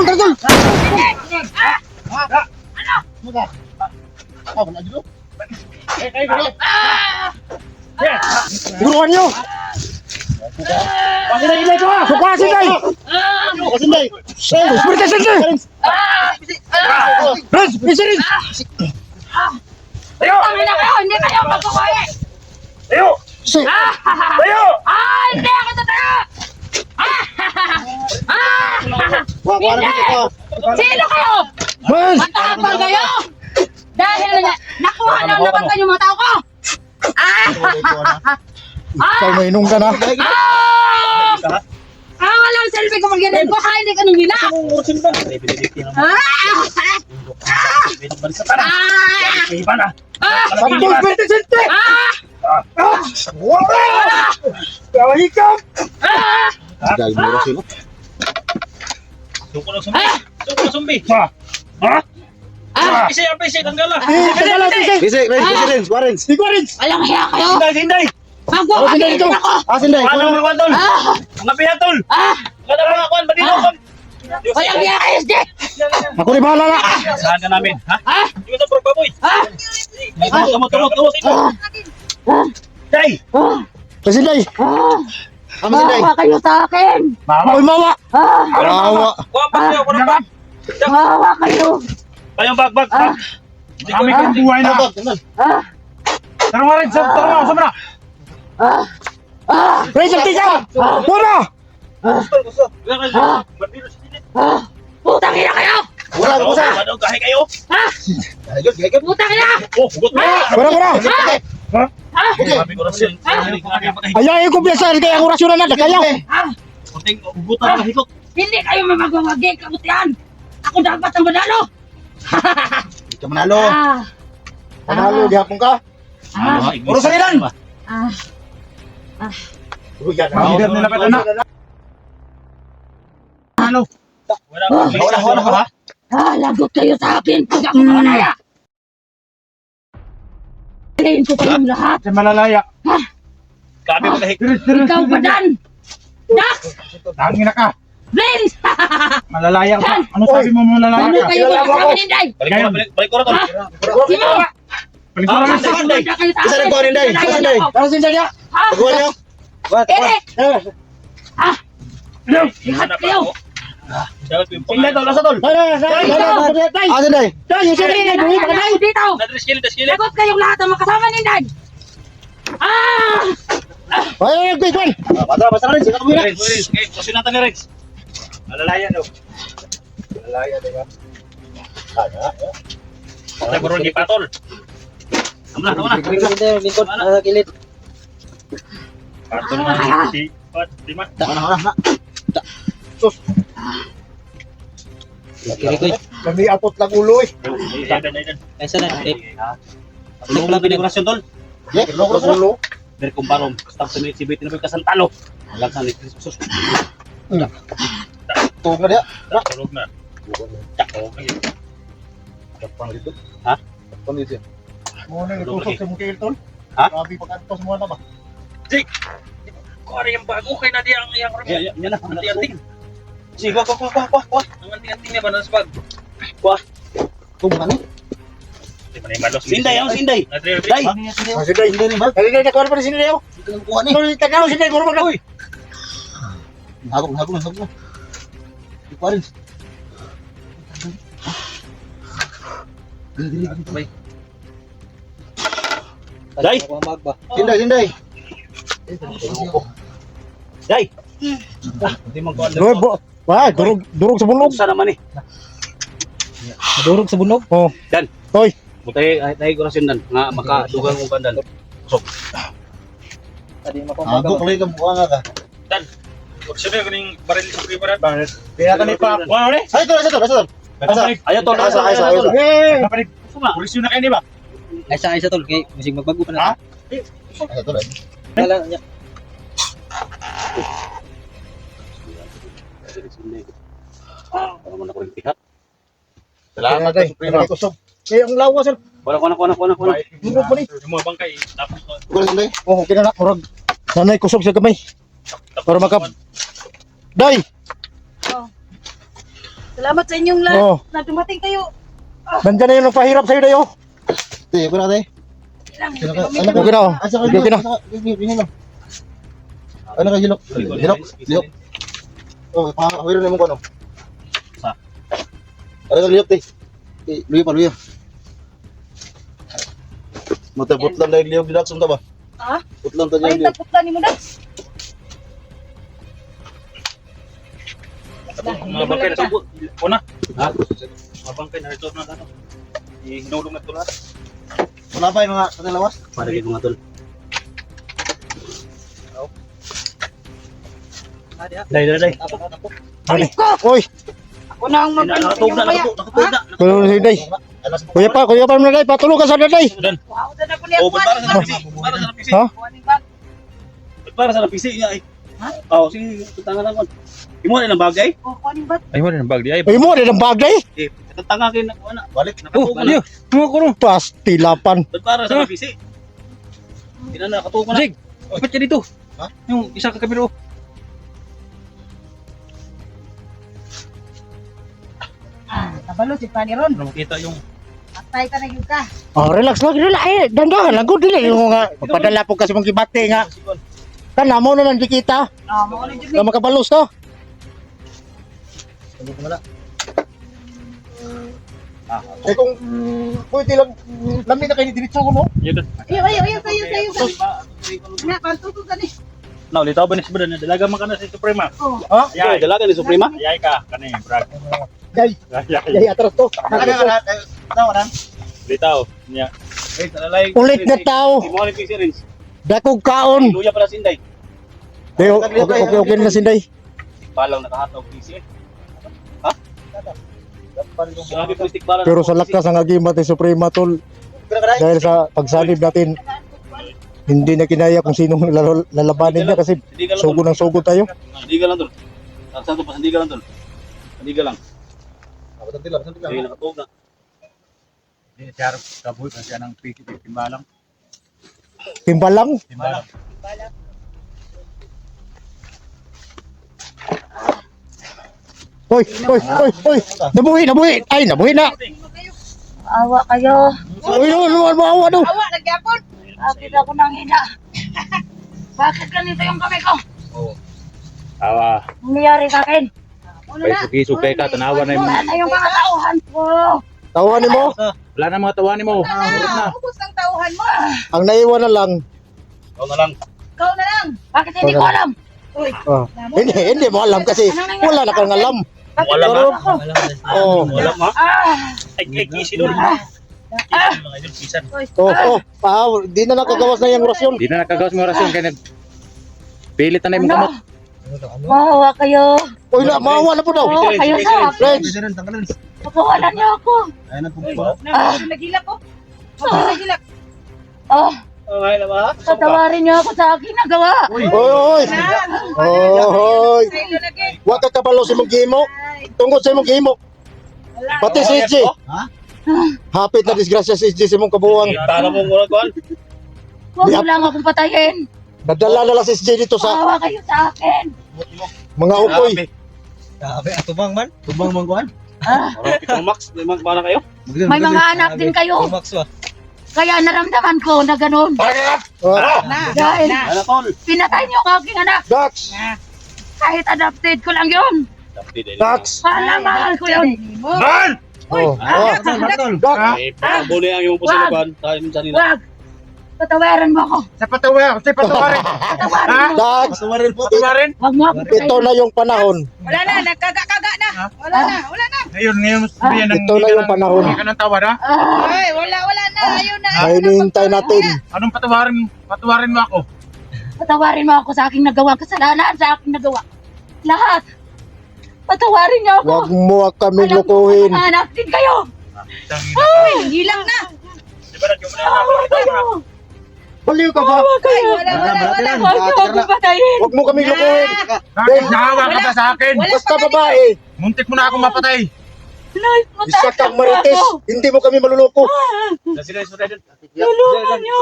Tagol! Ano? Buruan nyo! Pasinday, Sinday ko ha! Suka, Sinday! Sinday! Berita, Sinday! Rins! Isirin! Tayo! Tangin na kayo, hindi kayo magkukuha. Tayo! Tayo! Hindi ako tatayo! Hindi! Sino kayo? Rins! Matapang kayo! Dahil nakuha na naman yung mga tao ko! Ikaw may inong ka na. Walang selfie ko magyanay ko, hindi ka nung hila! Iba na! Santos, Berita, Sinday! Kawahikam! Dahil mura sila. Suko ng sumbi. Suko ng sumbi. Ha? Apisi, tanggala. Tagalan, Sinday! Rins, Rins! Ikaw, Rins! Walang hiya kayo! Sinday, Sinday! Magwawagin ikaw! ako! Sinday! Ano mo naman, Tol? Mga piha, Tol! Ano mga kuhan? Ba't dito? Walang hiya kayo, Sde! Ako rin bahala na! Saan ka namin? Ha? Hindi ko ito, bro, baboy! Tumot. Day! Sinday! Mawa kayo sa akin! Ako'y mawa! Mawa! Kuha pa kayo, kuha pa. Mawa kayo! Kayong bagbag, ha? Kami kang buhay na! Tara nga rin, sama na! Rins, tika! Mura! Putang ina kayo! Wala ko sa! Ano, kahit kayo? Putang ina! Hugot mo. Wala! Sabi ko na siya. Ayaw ko biasa kaya ang orasyon na kaya. Kunting hugutan na hikot. Hindi kayo mamagwawagi, kabutihan! Ako dapat ang manalo! Hindi ka manalo. Manalo, gihapon ka. Puro sa ilan. Leader nila pa na. Wala. Lagot kayo sa akin pag ako makanaya! Palayin ko kayong lahat! Sa malalaya. Kami mo kahit. Ikaw ba dan? Dax! Tangin na ka. Vince! Malalaya ka. Ano sabi mo malalaya Ano ka? kayo wala sa akin, Inday? Balik ko na to. Sino? Paligsaran na. Wala kayo sa Isa akin! rin ko, Inday. Isa rin. Para sa niya. Ha? Pagawa niyo. Eric! Lahat kayo! Dapat ko yung Sinday, Tol. Asa, Tol? Sinday. Lahat dito! Nadriskili. Lagot kayong lahat ang makasama ni Inday! Ay, quick one. Basta rin, sikat mo na. Rins. Okay, pasunatan ni Rins. Malalaya daw. Malalaya, diba? Patay bro ni Patol. Tama na. Likod, gilid. Patol na si Pat, lima. Kiri-kiri. Kami apot lang ulo eh. Ayun. Kaysa na. Ano pala pinagurasyon tol? Yeah, ulo. Dari kumbarom. Stop sa minute si Bitin na kasantalo. Alam sa ni Sus. Tuog na dia. Tulog na. Okay. Kapang dito. Ha? Kapang dito. Mo na itusok sa mukha Hilton. Ha? Grabe pagkantos mo na ba? Kuha yung bago kay na di ang iyang rin. Yan na. Anting-anting. Sige, kwa. Ang anting-anting niya ba ng spag? Tuog na. Di ba na yung malos? Sinday, ang sinday. Nadrill. Day. Sige, hindi ni ba? Dali na kuha pa sin Leo. Kuha ni. Tuloy tanaw sin Leo, gurumag oy. Hagog. Kuha rin. Day. Sinday. Day. Hindi man ko Durog. Wah, durog sa bulog. Sa naman eh. Durog sa bunog. Oh. Dan. Hoy. Butay ay kurasyon dan nga makadugang kong kandan. Hagog lay ka mukha nga ka. Huwag siya na yung baril sa primaran. Kaya ka ni pa. Wow, re. Ay, ito. Ayo tol, Asa. Eh. Pulis yun na kayo, di ba? Aysa tol. Kay musig magbago pa na. Ito. Wala niya. Ano man ako yung pihat. Salamat kay Suprema. Eh, ang lawas sir. Wala. Durog pa ni. Yung mga bangkay, tapos Oh, okay na. Murag. Nanay kusog sa kamay. Para makap. Day. Salamat sa inyong lahat Oh. na dumating kayo. Nandiyan na yung nagpahirap sa'yo, Day, oh. Tiyo ko na tayo. Okay na, oh. Okay na. Ano ka hilok? Hilok. Oh, pahawiro na mo ko ano. Sa? Ano ka hilok, te? Luyo. Matapot lang dahil liyog didaksong ta ba? Ha? Putlang ta Ay, dyan liyog. tagpukta ni mo na. mga bangkay na subo. Una. Ha? Mga bangkay na resort na ano. Hinulong na ito lahat. Wala pa yung mga katalawas? Para kay mga tol. Day. Ani. Oy, Ako na ang mag-ano sa inyo mamaya. Ha? kulo si Day. Kuya pa mo na, Day. Patulog ka sa Day. Wow, na po niya. Oh, para sa napisi. Para sa napisi. Ha? Para sa napisi niya ay. Ha? Oh, sige, tangan lang kon. Imo na lang bagay. Kuhanin ba? Ay mo rin ang bag di ay. Ay mo, rin ang bagay. Eh, tanga kay na kuana. Balik. Nakatukan na. Mga kulo. Pastilapan. Para sa napisi. Hindi na nakatukan na. Sig. Ba't ka dito? Ha? Yung isa ka kabiro. Kabalo si Pani Ron. Ano makita yung Patay ka na yun ka. Oh, relax lang. Dandahan lang. Good dili yung nga. Magpadala po kasi mong kibate nga. Kana mo na lang di kita. Mga ulit Na makabalos to. Eh kung pwede lang lamin na kayo ni diretso ko no. yun. Ayaw, kayo. Na, pantuto ka ni. Na ulit ba ni si Brad na dalaga man ka na si Suprema. Oh. Ha? Ay, dalaga ni Suprema. Ayay ka kanay brag. Day, Ayay. day atras to. Litaw niya. Eh, talalay. Ulit na tao. Imo ni PC Rins. Dakog kaon. Luya pala sinday. Day, okay na sinday. Balang nakahataw PC. Ha? Sabi ko stick balang. Pero sa lakas ang agimat ni Suprema tol. Dahil sa pagsanib natin, hindi na kinaya kung sinong lalabanin niya kasi sugo ng sugo tayo. Hindi ka lang tol. Saan to pa? Hindi ka lang tol. Hindi ka lang. Hindi nakatuog na. Ni siya kabuhi pa siya ng timbalang. Timbalang. Timbalang. Hoy. Nabuhi. Ay, nabuhi na. Awa kayo. Uy, awa daw. Awa, nagyapon. Akit ako nang hina. Bakit ganito yung kamay ko? Awa. Nangyari sa akin. Ano May na? suki-sukay ka tanawa na yung Wala na yung mga tauhan ko. Tawanin mo. wala na mga tawanin mo. Urot na. Ubus ang tauhan mo. Ang naiwan na lang. Ikaw na lang. Ikaw na lang. Bakit hindi ko alam? Uy. Hindi mo alam kasi wala na kang alam. Wala Pero, ma. oh, Wala ma. Ah! Ay, easy doon. Easy mga idol, pisan. di na nakagawas na yung orasyon. Di na nakagawas mo orasyon kaya pilit na yung kamot. Mahawa kayo. Uy, maawa na po daw. Oo, kayo sa akin. Friends, Pagkawalan niyo ako. Nagilak ko. Nagilak. Ah, Okay na ba? patawarin niyo ako sa aking nagawa. oy, oy, wag ka kabalo sa mong gimo. Tungkol sa mong gimo. Pati si SG. Hapit na disgrasya si SG sa mong kabuwang. Tala mo muna kuan. Huwag mo lang akong patayin. Nadala na lang si SG dito sa Mahawa kayo sa akin. mga ukoy. Tubang man kuan. Pitong max, limang para kayo. May mga anak din kayo. Kaya naramdaman ko na ganun. Dahil Ano tol? pinatay niyo ang aking anak. Dax, Kahit adopted ko lang yun. Dax. Mahal ko yun. Man! Dax. Eh, pabuli ang yung puso kuan. Tayo minsan nila. Wag. Patawaran mo ako. Patawarin. Dax, Wag mo ako ito patayin. na yung panahon. Wala na, nagkaga-kaga na. Wala na. Ito na yung panahon. Ah, Ay, wala na. Ayun na. May hinihintay natin. patawarin mo ako sa aking nagawa. Kasalanan sa aking nagawa. Lahat. Patawarin niyo ako. Huwag mo kami Alam ko, lukuhin. mga anak din kayo. Gilak na. Mahawa kayo. Baliw ka ba? Mahawa kayo. Wala. Huwag niyo akong patayin. Huwag mo kami lukuhin. Nahawa ka ba sa akin? Basta babae. Muntik mo na akong mapatay. Isa kang marites. Hindi mo kami maluluko. Tulungan niyo.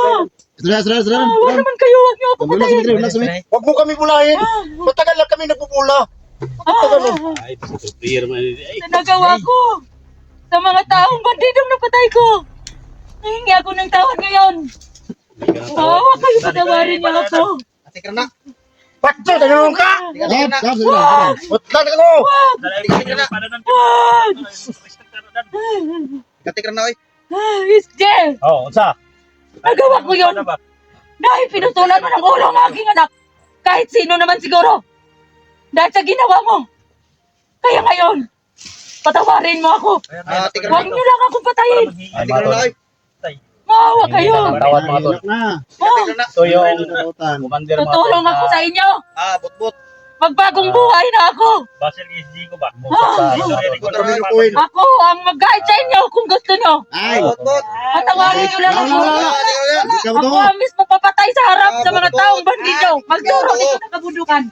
Mahawa naman kayo. Huwag niyo akong patayin. Huwag mo kami bulahin. Matagal lang kami nagbubula. Ay, player man. Ay, Sa nagawa ko. Sa mga taong bandidong napatay ko. Nahingi ako ng tawad ngayon. Mahawa kayo. Patawarin niyo ako. Bakit nalulung ka? Ba't lang ako? Isje. Oh, unsa? Nagawa ko yun. Dahil pinutulan mo ng ulo ang aking anak. Kahit sino naman siguro. Dahil sa ginawa mo. Kaya ngayon, patawarin mo ako. Huwag niyo lang akong patayin. Maawa kayo. Tawad mga tol. So yung commander mga Tutulong ako sa inyo. butbut. Magbagong buhay na ako. Basel SG ko ba? Ako ang mag-guide sa inyo kung gusto nyo. Butbut. Patawarin niyo lang ako. Ako ang mismo papatay sa harap sa mga taong bandido. Magturo dito sa kabundukan.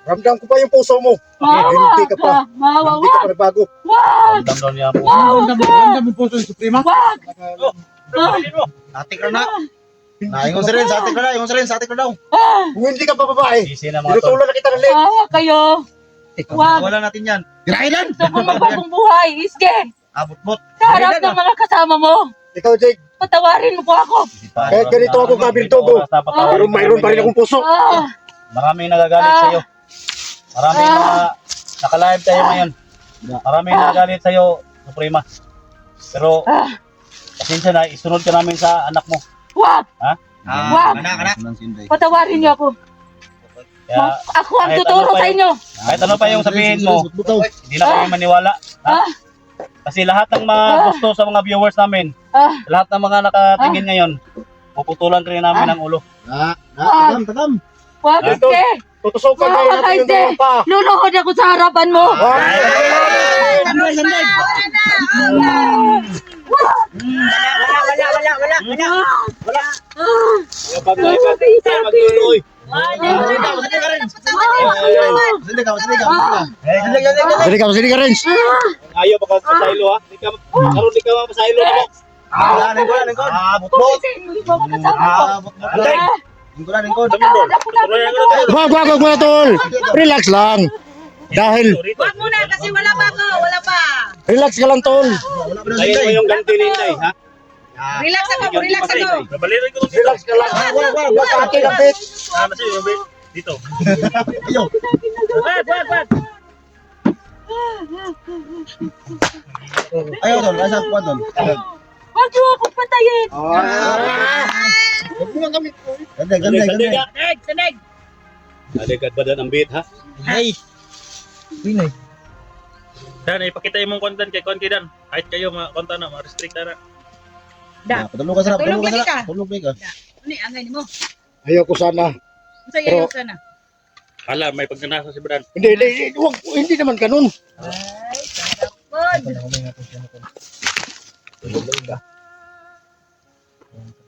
Ramdam ko pa yung puso mo. Maawa Hindi ka pa. ka. Maawa. Hindi ka pa nagbago. Wag. Damdaw niya mo. Maawa ka. puso yung Suprema. Wag. Atik na. Ingon sa rin, sa atik na daw. Kung hindi ka pa babae, Sisi na mga tol. tinutulan na kita ng leg. Maawa kayo. Wag. Wala natin yan. Gusto ko magbagong buhay. Isge. Butbut. Sa harap ng mga kasama mo. Ikaw, Jake, Patawarin mo po ako. kahit ganito ako kabildogo, pero mayroon pa rin akong puso. Maraming nagagalit sa iyo. Maraming naka-live tayo ngayon. Maraming nagagalit sa iyo, Suprema. Pero pasensya na, isunod ka namin sa anak mo. Wag. Ha? Wag. Patawarin niyo ako. Kaya Ako ang kahit tuturo ano pa sa yun- inyo. kahit ano pa yung sabihin mo, hindi na kami maniwala. Ha? Kasi lahat ng mga gusto sa mga viewers namin, lahat ng mga nakatingin ngayon, puputulan rin namin ang ulo. Wag, Isge. Tutusukan kayo natin yung dalawang pa. Luluhod ako sa harapan mo. Sini ka, Renz. Ayaw baka pasaylo ha. Hindi ka karon di ka mapasaylo na mo. Butbut. Wag mo tol. Relax lang. Dahil, Wag muna kasi wala pa ako. Wala pa. relax ka lang tol. Tayin mo yung ganti ni Inday, ha? Relax ako. Nabalirin ko Relax ka lang. Wag ka atin ang bit. Dito. Ayaw doon, nasa po doon. Wag niyo akong patayin. Huwag mo nga kami. Ganda. Aligad ba dan ang bit, ha? Dan, ipakita imong content kay Dan. Kahit kayo mga content na, ma-restrict na. Patulog ka sana, Tulog patulog ka lagi sana. ka. Tulog ka. Ano angay mo? Ayoko sana. Sa iyo sana. Hala, may pagnanasa si Brad. Hindi naman ganun. Ay, sarapon.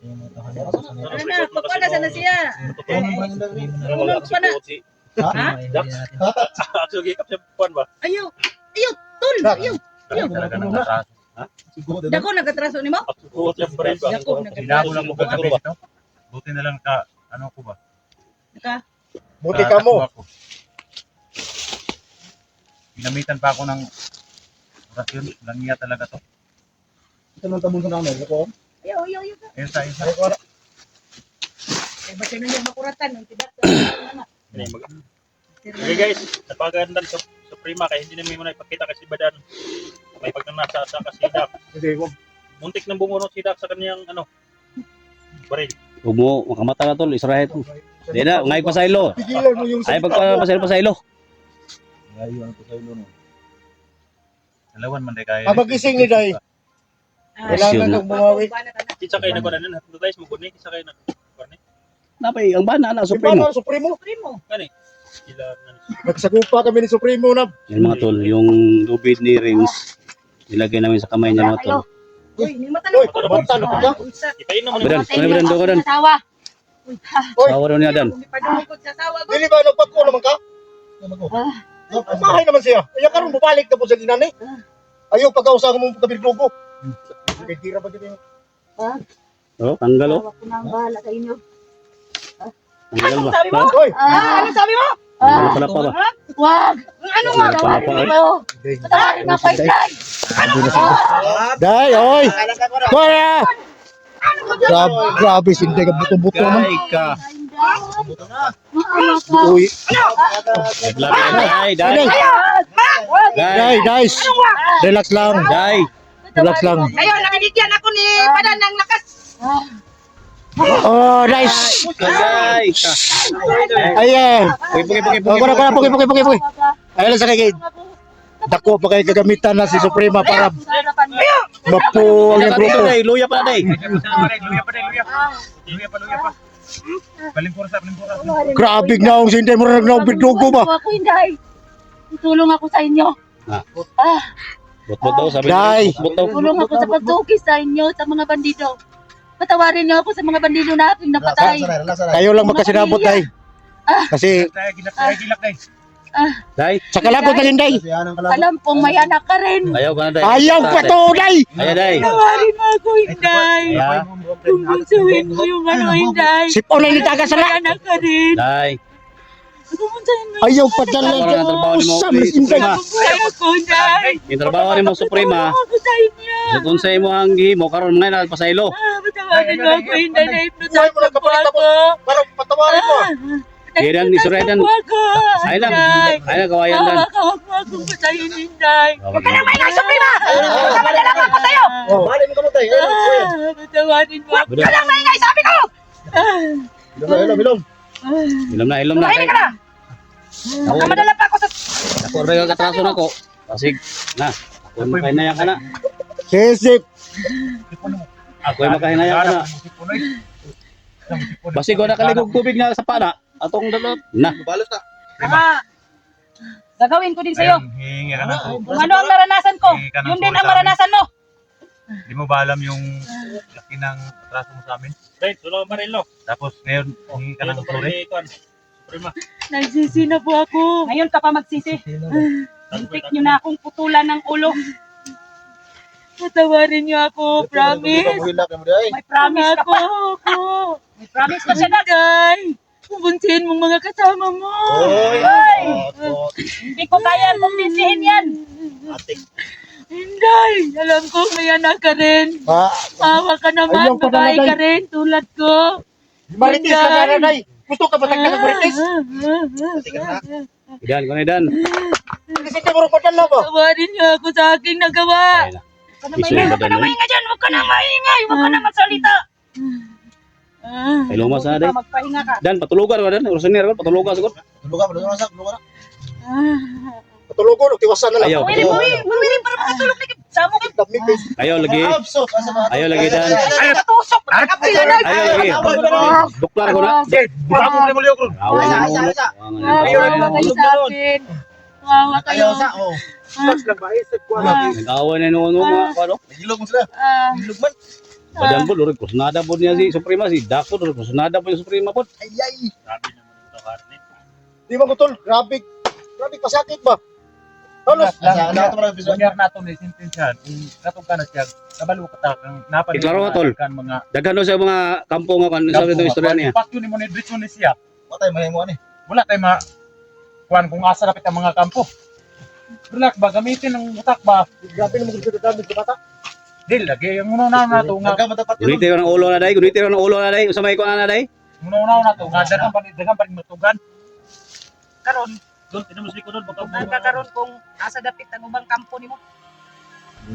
Ano na, pagpala sana siya. Tulog pa na. Ha? Sige, kapsa puan ba? Ayaw. Ayaw, tul. Ayaw. Talaga nang natraso. Dako nagatraso ni mo? Suot yung baril ba? Dako Hinabo lang mo nagatraso. kagabi ito. Buti na lang ka, ano ko ba? Naka. Buti ka mo. Ginamitan pa ako ng orasyon. Langiya talaga to. Ito nang tabong sa namin. Ako. Ayaw, ayaw, ayaw. Ayun sa isa. Ay, ba't yun yung makuratan? Ang tidak. Okay guys, napagandang Suprema kaya hindi namin muna ipakita kasi Badan may pagnanasa sa kasidak. Hindi ko. Muntik nang bumunot si Dak sa kanyang ano baril. Huwag mo, makamata ka tol, Israel. Di na, ngay pa sa ilo. Pigilan mo yung Ay, pagpapasaylo pa sa ilo. Ngayon ko sa ulo no. Dalawan man day kaya. Magising ni Day. Kailangan Yun. kang bumawi. Kita kayo na kunan na guys mo guni kita kayo na kunan. Napay, ang bana na, Supremo. Supremo. Supremo. Kani. Sila na Nagsagupa kami ni Supremo na. Yan mga tol, yung lubid ni Rings, nilagay namin sa kamay niya mga tol. Uy, may matanong ko. Matanong ka? ipainom mo Badan, na. Badan, doon ka Dan. Sawa. Sawa daw niya Dan. May padungkot sa sawa. Dili ba nagpagko naman ka? Mahay naman siya. Ayaw karon bubalik na po sa ginan eh. Ayaw pagkausahan mo kabirdugo. Tira ba dito yung... Oh, tanggal oh. Sawa ko na ang bahala sa inyo. Tanggal ba? Sabi mo? Ha? Hoy! Ano sabi mo? Pala pa ba? Wag! Ano nga? Tawarin mo kayo. Tawarin mo kayo dyan. Day, oy! Kuya! Grabe, hindi ka buto-buto naman. Ay ka. Uy, Naglabi ka Day, Day. Day, guys. Relax lang. Day. Relax lang. Ngayon, nabibigyan ako ni Padan ng lakas. Oh, nice. Day ka. Ay, Pugi. pugi. Ayun lang sa kagay. Dako pa kayo gagamitan na si Suprema para mapo ang grupo. Day, luya pa Day. Luya pa. Balimpura. Grabe nga ang hindi mo rin nagbidugo ba? Ako hindi. Tutulong ako sa inyo. Bot daw, sabi Day. niya. Bot daw. Tutulong ako sa pagtuki sa inyo, sa mga bandido. Patawarin niyo ako sa mga bandido na aking napatay. Kayo lang magkasinabot, Day. Kasi Gilak day. Day. sa kalabot na Day. Alam kong may anak ka rin. Ayaw ka na Day. Ayaw pa to, Day. Ayaw Day. Patawarin mo ako, Inday. Ya. Kung bunsuhin mo yung ano, Inday. Sipon na nitaga sa May lahat. anak ka rin. Day. Kung bunsuhin mo Ayaw pa dyan Wala lang. na trabaho ni mo. Sam, Inday. Buhay ako, Inday. Yung trabaho ni mo Suprema. Tutulong ako sa inyo. Kung sa imo ang gihimo karon mga nagpasaylo. Patawarin mo ako, Inday. Na-hypnotize Buhay mo lang po kapalit ako. Para patawarin mo. Kiran ni Suradan. Ay lang. Ay lang kawayan Dan. Hawak mo akong patayin, Inday. Huwag ka na Inday, Suprema! Madala ko ako sa'yo! Oh, bali mo kamatay. Patawarin mo ako. Walang maingay, sabi ko! Bilom. Ilom na. Tumahimik ka na! Baka madala pa ako sa... Ako rin ang katraso na ko. Pasig. Na. Ako yung makahinayang ka na. Sisip. Ako yung makahinayang ka na. Basig ko nakaligog tubig na sa pana. Atong dalot. Na. Balos na. Gagawin ko din sa'yo. Hingi ka na. Kung ano ang naranasan ko, yun din ang maranasan mo. Hindi mo ba alam yung laki ng atraso mo sa amin? Right, tulong pa rin lo. Tapos ngayon, hingi ka ng sorry. Suprema. Nagsisi na po ako. Ngayon ka pa magsisi. Muntik nyo na akong putulan ng ulo. Patawarin niyo ako, promise. May promise ka pa. May promise ka siya na. Kumbunsihin mong mga kasama mo. Hoy! Hindi ko kaya kumbinsihin yan. Hindi. Alam ko may anak ka rin. Mawa ka naman, Ayaw pa babae talaga. ka rin, tulad ko. Marites ka na, Day. Gusto ka ba tagtag ng marites? Idan, kung idan. Kasi ka mo rin padala ba? Tawarin niyo ako sa aking nagawa. Ay na. Huwag ka na maingay dyan. Huwag ka na maingay. Huwag ka na magsalita. Ay lumas na Day. Magpahinga ka. Dan, patulugan ka Dan. Urusan niya patulugan sagot. Tulog ka na. Tulogon, tiwasan na lang. Ayaw. Mawili para makatulog na sama ko. Dami kayo. Ayaw lagi. Ayaw lagi dan. Tusok na kapila na. Ayaw lagi. Buklar ko na. Bago mo liyo ko. Awan na mo. Wawa kayo sa akin. Wawa kayo. Nag-awan na nung mga ano. Ah, Badan po, lurag kusunada po niya si Suprema, si Dako, lurag kusunada po yung Suprema po. Sabi naman ito, Carmen. Di ba Gutol? Grabe pasakit ba? Halos. Banyar na ito ni sentensyan. Kung katong ka na siya, kabalo ka ta kang napalito. Iklaro ka, tol. Kan mga Daghan no sa mga kampo nga kan sa itong istorya niya. Pat yun mo ni Dritso ni siya. Matay mahimo ani. Wala tayo kuan kung asa lapit ang mga kampo. Relax ba, gamitin ang utak ba? Grabe naman gusto na dami sa bata. Dil, lagi yung una na ito nga. Guniti ng ulo na day, guniti ng ulo na day, usa may ko na day. Una na ito nga, dagang pa rin matugan. Karon, doon, tinamusli ko doon. Nagkakaroon kung asa dapit ang ubang kampo nimo.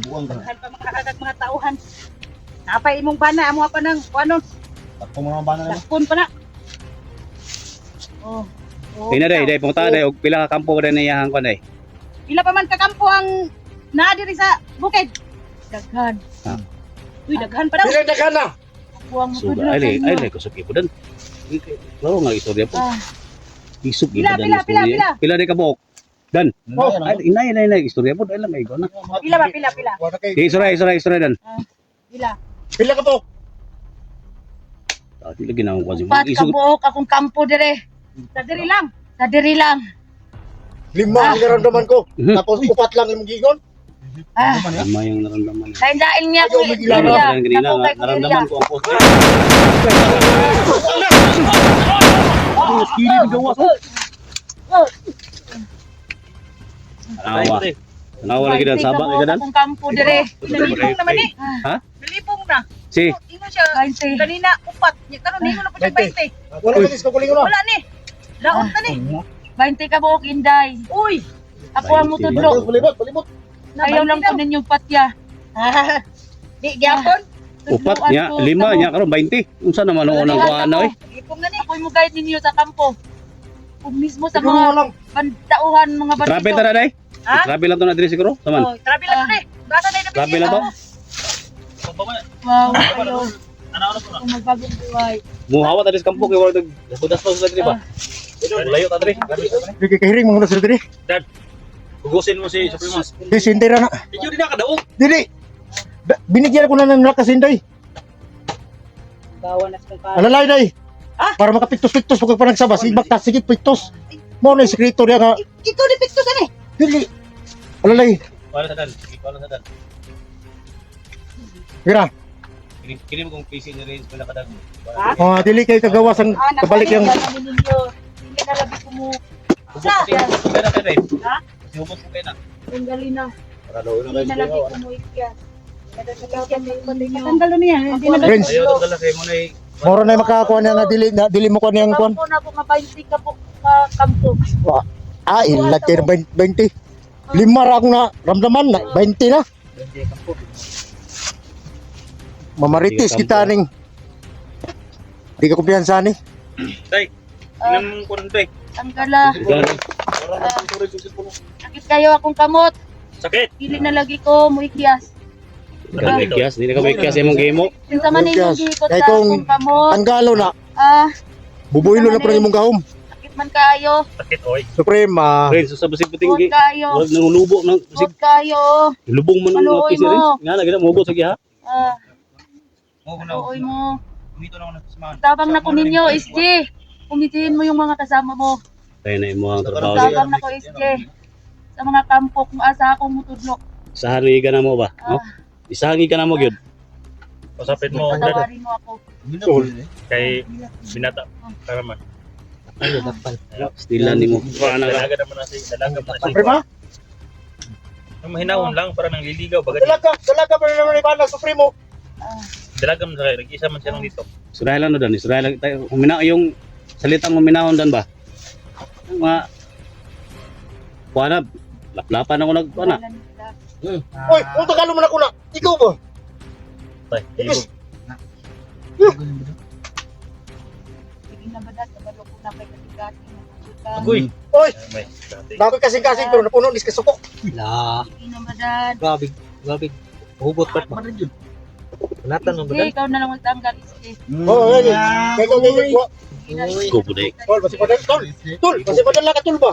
Buang ka. Dahil pa makakagat mga tauhan. Napay imong bana, amo pa ng kuanon. Ako mga bana na. Dakpon pa na. Oh. Tina day, day punta day og pila ka kampo day niyahan ko day. Pila pa man ka kampo ang naa diri sa bukid. Daghan. Ah. Uy, daghan pa daw. Pila na ka na. Buwang mo So ay kusuki po dan. Klaro nga istorya po. Isuk Pila, dan pila, pila, istorya. pila. Pila day ka buok. Dan. Ay inay istorya po dai lang ay ko na. Pila ba, pila, pila. Wala kayo. Istorya dan. Pila. Pila ka po. Dati lagi na ko si Pat isuk. kabuok akong kampo dire. Sa diri lang. Sa diri lang. 5 ang naramdaman ko. Tapos 4 lang yung gigon. Ah, Tama yung naramdaman niya. kain niya Ayaw ko. may gilala. Yan kanina nga, naramdaman ko ang post. Tanawa. Tanawa lagi dan sabak lagi dan. Akong kampo dire. Nalipong naman eh. Ha? Nalipong na. Si Ingon siya, 20. kanina upat. Karon ningon na po siya 20. Wala ka tis kaguling na. Wala ni. Laot na ni. 20 ka buok inday. Uy. Ako ang mutudlo. Balibot. Ayaw lang ko ninyong patya. Di gyapon. upat niya, 5 niya karon 20. Unsa naman ang unang kuana oy? Lipong na ni. Ako mo guide ninyo sa kampo. Kung mismo sa Siguro mga lang. bandauhan, mga Travel bandito. ta na day. Ha? Travel lang to na diri siguro. Saman. Oh, travel lang ni. Basta na Travel lang to. Wow, ayaw. Kung magbagong buhay. Muhawa ta sa kampo kay wala dag budas pa sa diri ba. Layo ta diri. Sige kahiring mga nasa diri. Hugusin mo si Suprema. Di sintira na. Iyo di na kadaog. Dili. Binigyan ko na ng lakas inday. Bawa na sa kong Alalay day. Para makapiktos-piktos pag panagsaba. Sigbak ta sigit piktos. Mo na yung sekreto niya nga. Ikaw di piktos ani. Dili. Alalay. Wala sa dan. Wala sa dan. Gira. Kini mo kung PC ni Renz pala kadag. Dili kayo kagawas ang kabalik yung ninyo. Hindi na labi ko mo. Sa. Kaya na kay Ha? Kasi hubot mo kay na. Ang gali na. Para daw Hindi na labi ko mo ikyas. Matanggal na niya. Hindi na Renz. Ayaw to dala kay mo na Moro na yung makakakuha niya nga dili mo ko niyang kuhan. Kampo na ako mapainti ka po ka kampo. Ilag kayo 20. 5 ra akong na ramdaman na 20 na. Mamaritis kita ning. Di ka kumpiyansa ni. Tay. Nang kuno tay. Tanggala. Sakit kayo akong kamot. Sakit. Dili na lagi ko mo ikyas. Kami kias, hindi na kami kias imong game mo. Sinta man ninyo Ikyas. gikot Kay sa kung akong kamot. Tanggalo na. Sinta Bubuilo na man pa rin imong gahom. Sakit man kayo. Sakit oy. Suprema. Renz sa basig puting Huwag kayo. wala nang lubo nang basig Huwag kayo. lubong man ang mga Maluoy PC mo. Renz. Nga na gina mo sige ha. Uy mo. Dito na ako sa Tabang na ko ninyo, SJ. Kumitihin mo yung mga kasama mo. Tayo na imo ang trabaho. Tabang na ko, SJ. Sa mga kampo kung asa akong mutudlo. Isahangi ka na mo ba? No? Isahangi ka na mo gyud. Pasapit mo Patawarin mo ako. kay binata karaman. Stilan nimo. Para na Dalaga naman na si dalaga man na si. Suprema. Ang mahinahon lang para nang liligaw baga. Dalaga pa rin naman ibana Supremo. Dalaga man sa kay nag-isa man siya lang dito. Israel ano dan? Israel tayo humina yung salitang huminahon dan ba? Mga kuana laplapan ako nagkuana. Oy, kung Tagalog man ako na. Ikaw ba? Tay. Ibis. Sige na ba dahil kabalo ko na kay katigatin. Uy. Oy! Bakit kasing-kasing pero napuno ni kasuko. La. Inom ba, Dad? Grabe. Grabe. Hugot pa pa rin yun. Kunatan mo ba Sige, ikaw na lang magtanggal. Sige. Oh, ay. Kaya Kubuday. Tol, masih padal tol. Tol, masih padal ka tol ba?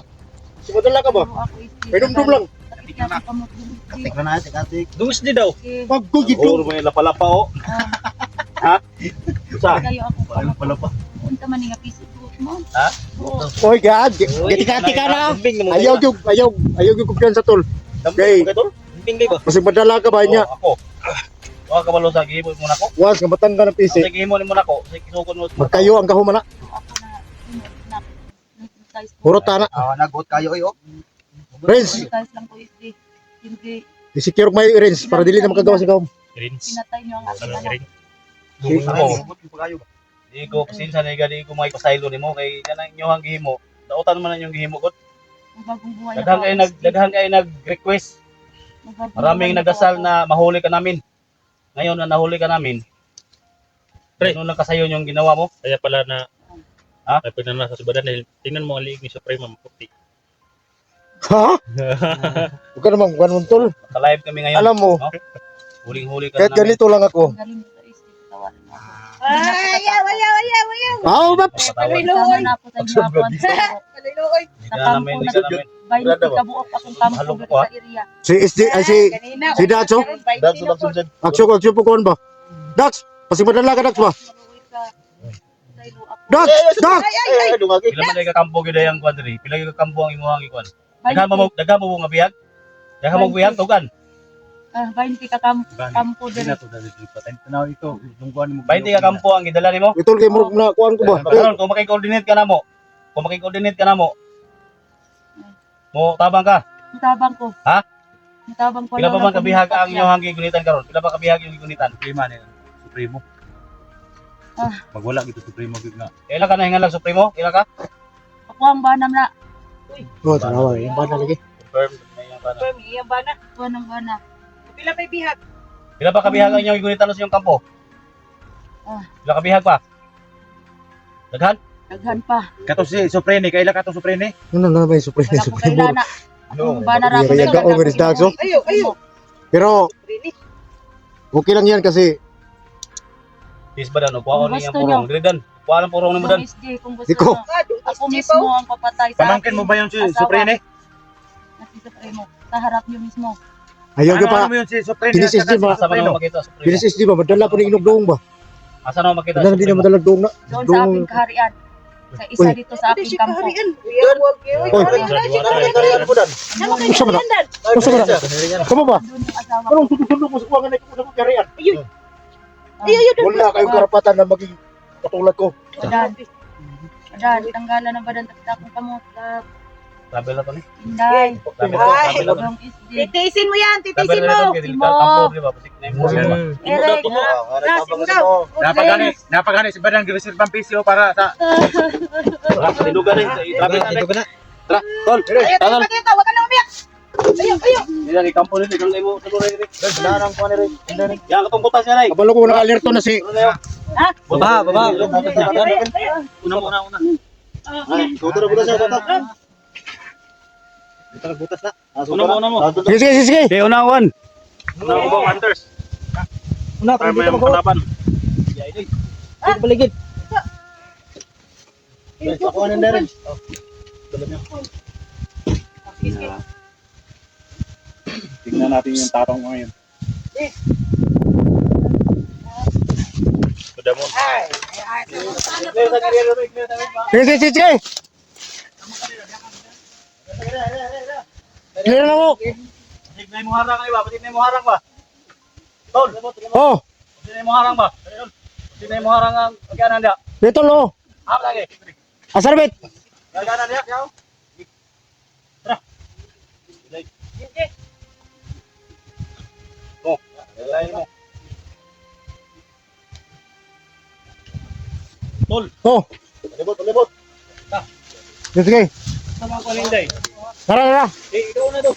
Masih padal ka ba? Minum-dum lang. Katik na natin, katik. Dungis di daw. Pagkugid Oo, may lapalapa o. Ha? Sa? Kayo ako Parang palapa. punta man nga piso mo. Ha? Oo. Oy, gad. Gati-gati ka na. Ayaw yung kumpiyansa tol. Okay. Pingping ba? Masih padala ka ba niya? Ako. Wala ka balo sa gihimo mo na ko. Was, kamatang ka ng PC. Sa gihimo ni mo na ko. Sa kisukon mo. Magkayo ang kahuma na. Ako na hypnotize ko. Hurot ta na. Nagot kayo ayo. Renz, Hypnotize lang ko isdi. Hindi i-secure may Renz para dili na makagawa si gawm. Rins. pinatay niyo ang aking anak. Dugos Ako. ako. Di ko pasinsa na di ko may pasaylo nimo kay kanang inyo ang gihimo. Dautan man ang inyong gihimo gud. Ang bagong buhay Daghan kay nag-request. Maraming nagasal na mahuli ka namin. Ngayon na nahuli ka namin. Pre. Ano lang kasayo yung ginawa mo? Kaya pala na Ha? may pinanasa sa subadan dahil tingnan mo ang liig ni Suprema maputi. Ha? Huwag ka naman ganun tol. Naka-live kami ngayon. Alam mo, no? Huling-huli ka kahit na namin. ganito lang ako. Galing sa isdi tawarin mo ako. Ah, bab. Kasama na ako sa ginakuan sa Hindi ka namin, hindi ka namin. bayan kabuok akong kampo dito sa area. Si SD, ay si Dax, oh. Aksyo po kuhan ba? Dax, pasi madala ka Dax ba? Dax! Dax! Pila man ka kampo gyud ang kwan diri. Pila ka kampo ang imuhang ikuan. Daghan mo nga biyag. Daghan mo biyag tugan. Bayan ka kampo dito. Tanaw ito, yung kuan mo. 20 ka kampo ang gidala nimo. Itol kay mo na kuhan ko ba? Karon kung maki-coordinate ka na mo. Kung maki-coordinate ka na mo. Mo tabang ka. Tabang ko. Ha? Tabang ko. Pila pa man kabihag ang inyong gigunitan karon? Pila pa kabihag yung gigunitan? Suprema ni Supremo. Magwala gito Supremo gid nga. Ila ka na hingan lang Supremo? Ila ka? Ako ang banam na. Oh, tanawa, yung bana lagi. Confirm. Iyang bana. Ako ng bana. Pila pa kabihag ang inyong gigunitan sa inyong kampo? Pila kabihag pa? Daghan? Daghan pa. Kato si Supreme, kaila kato Supreme. Ano na ba yung supreme? Wala ko kailana. Ako ang bana ra ko. Yaga o Renz Dax, oh. Pero, okay lang yan kasi Is ba daw kuha ko Kung niyang gusto purong? Dili dan. Kuha lang purong nimo dan. Kung gusto Ikaw. mo. Ako mismo ang papatay sa Pamangkin mo ba yung si Supreme? At si Supremo. Sa harap niyo mismo. ayaw ka pa. Ano mo yun si Supreme? Kinis SD ba? Asa man ako makita Supremo? Bilis SD ba? Madala ko ng inog doong ba? Asa na ako makita Madala din na Supremo? madala doong na. Doon sa aking kaharian. Sa isa Uy. dito sa aking kampo. Oy, Ano Usa man na? Usa man na? Kamu ba? Doon yung asawa ko. Anong tutulog mo sa kuwangan na ikaw sa kariyan? Wala kayong karapatan na maging katulad ko. Adan. Adan. Tanggalan na ba ng takong kamot. Travel na to ni. Inday. Travel na to. Yung isdi. Titisin mo yan, Travel titisin na mo. to. Kaya kampo di ba? Pasik na mo. Eric. Napagani si Badang Grisel Pampisio para sa Tinugan na. Travel na. Tra, tol. Ayaw, tayo pa dito, huwag ka na umiyak. Ayaw, ayaw. Dili ni kampo ni kung mo tuloy rin. Narang ko ni Rin. Yang katong butas yan ay. Kabalo ko naka-alerto na si Baba. Una. Tutor butas sa tutor. Una mo. Sige. Okay, unawan. Una mo hunters. Una, Para hindi may ka mag-uot. kanapan. Baligid. Ako na rin. Tingnan natin yung tarong ngayon. Sudah mo. Sige. Clear na mo. Patik na mo harang ay ba? Patik na mo harang ba? Tol. Oh, Patik na mo harang ba? Patik na mo harang ang pagkanan dia. dito lo. Lagi. Asarbit. Pagkanan dia, yaw. Tara. Oh, lain mo. Tol. Oh, Libot. sige. Sama ko Linday. Tara. Ikaw na to.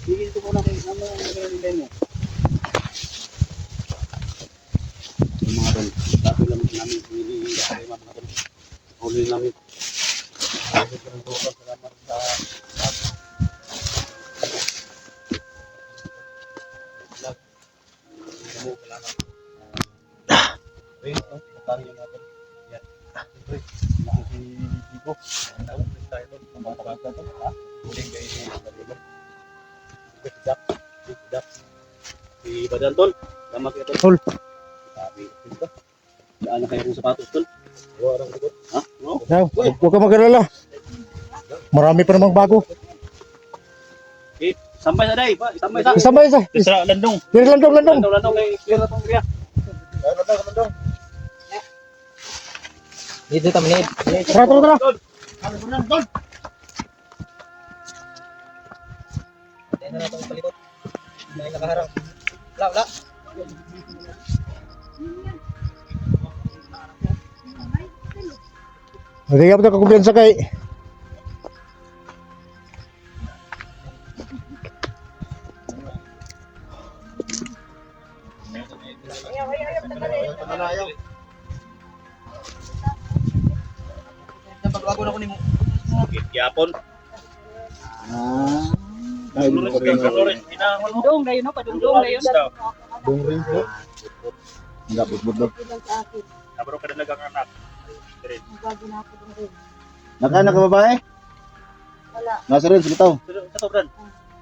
Bigyan ko muna kay nama ng Linday mo. Mga tol, dati lang namin pinili mga tol. huli namin. Si Badan Tol, tama kayo Tol. Tol. Sabi, ito. Daan na kayo ng sapatos Tol. Warang likod. Ha? No? Now, huwag ka mag-alala. Marami pa namang bago. Okay, sambay sa day, pa. Sambay sa. Isambay sa. Isra, landong. Pero landong. Landong kay clear na tong area. Dito ta minit. Tara. Dito na tong palikot. May nakaharang. Wala. Hindi ka pa kumpiyansa kay. Pagbago na ko nimo. Yapon. Padungdong na yun, no? Padungdong na yun. Nabro ka dalagang anak. Naka babae? Wala. Nasa rin sa bitaw. Sa sobran.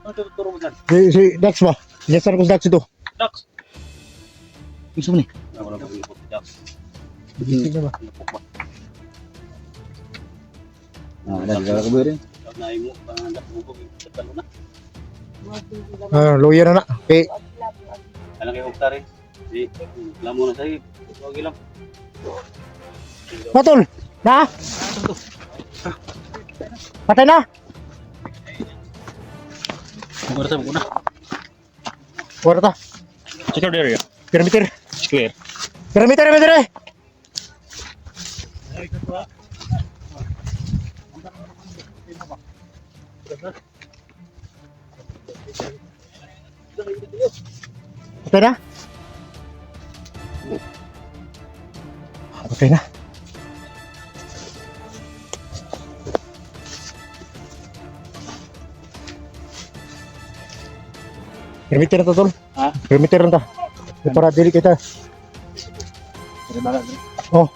Ano tuturo mo dyan? Si Dax ba? Inyasan ko si Dax ito. Dax. Gusto mo ni? Wala ko yung Dax. Bigising na ba? Dala ko ba rin? Naay mo, pangandak mo ko. Talo na. Lawyer na. Okay. Alam kayo Oktare. Si, alam mo na sa'yo. Huwag ilang. Matol. Na? Patay na. Magkara mo na. Warta. Secure area. Perimeter. Clear. Perimeter. Patay na. Patay na. Perimeter na to, tol. Ha? Perimeter na ta. Para dili kita. Oh.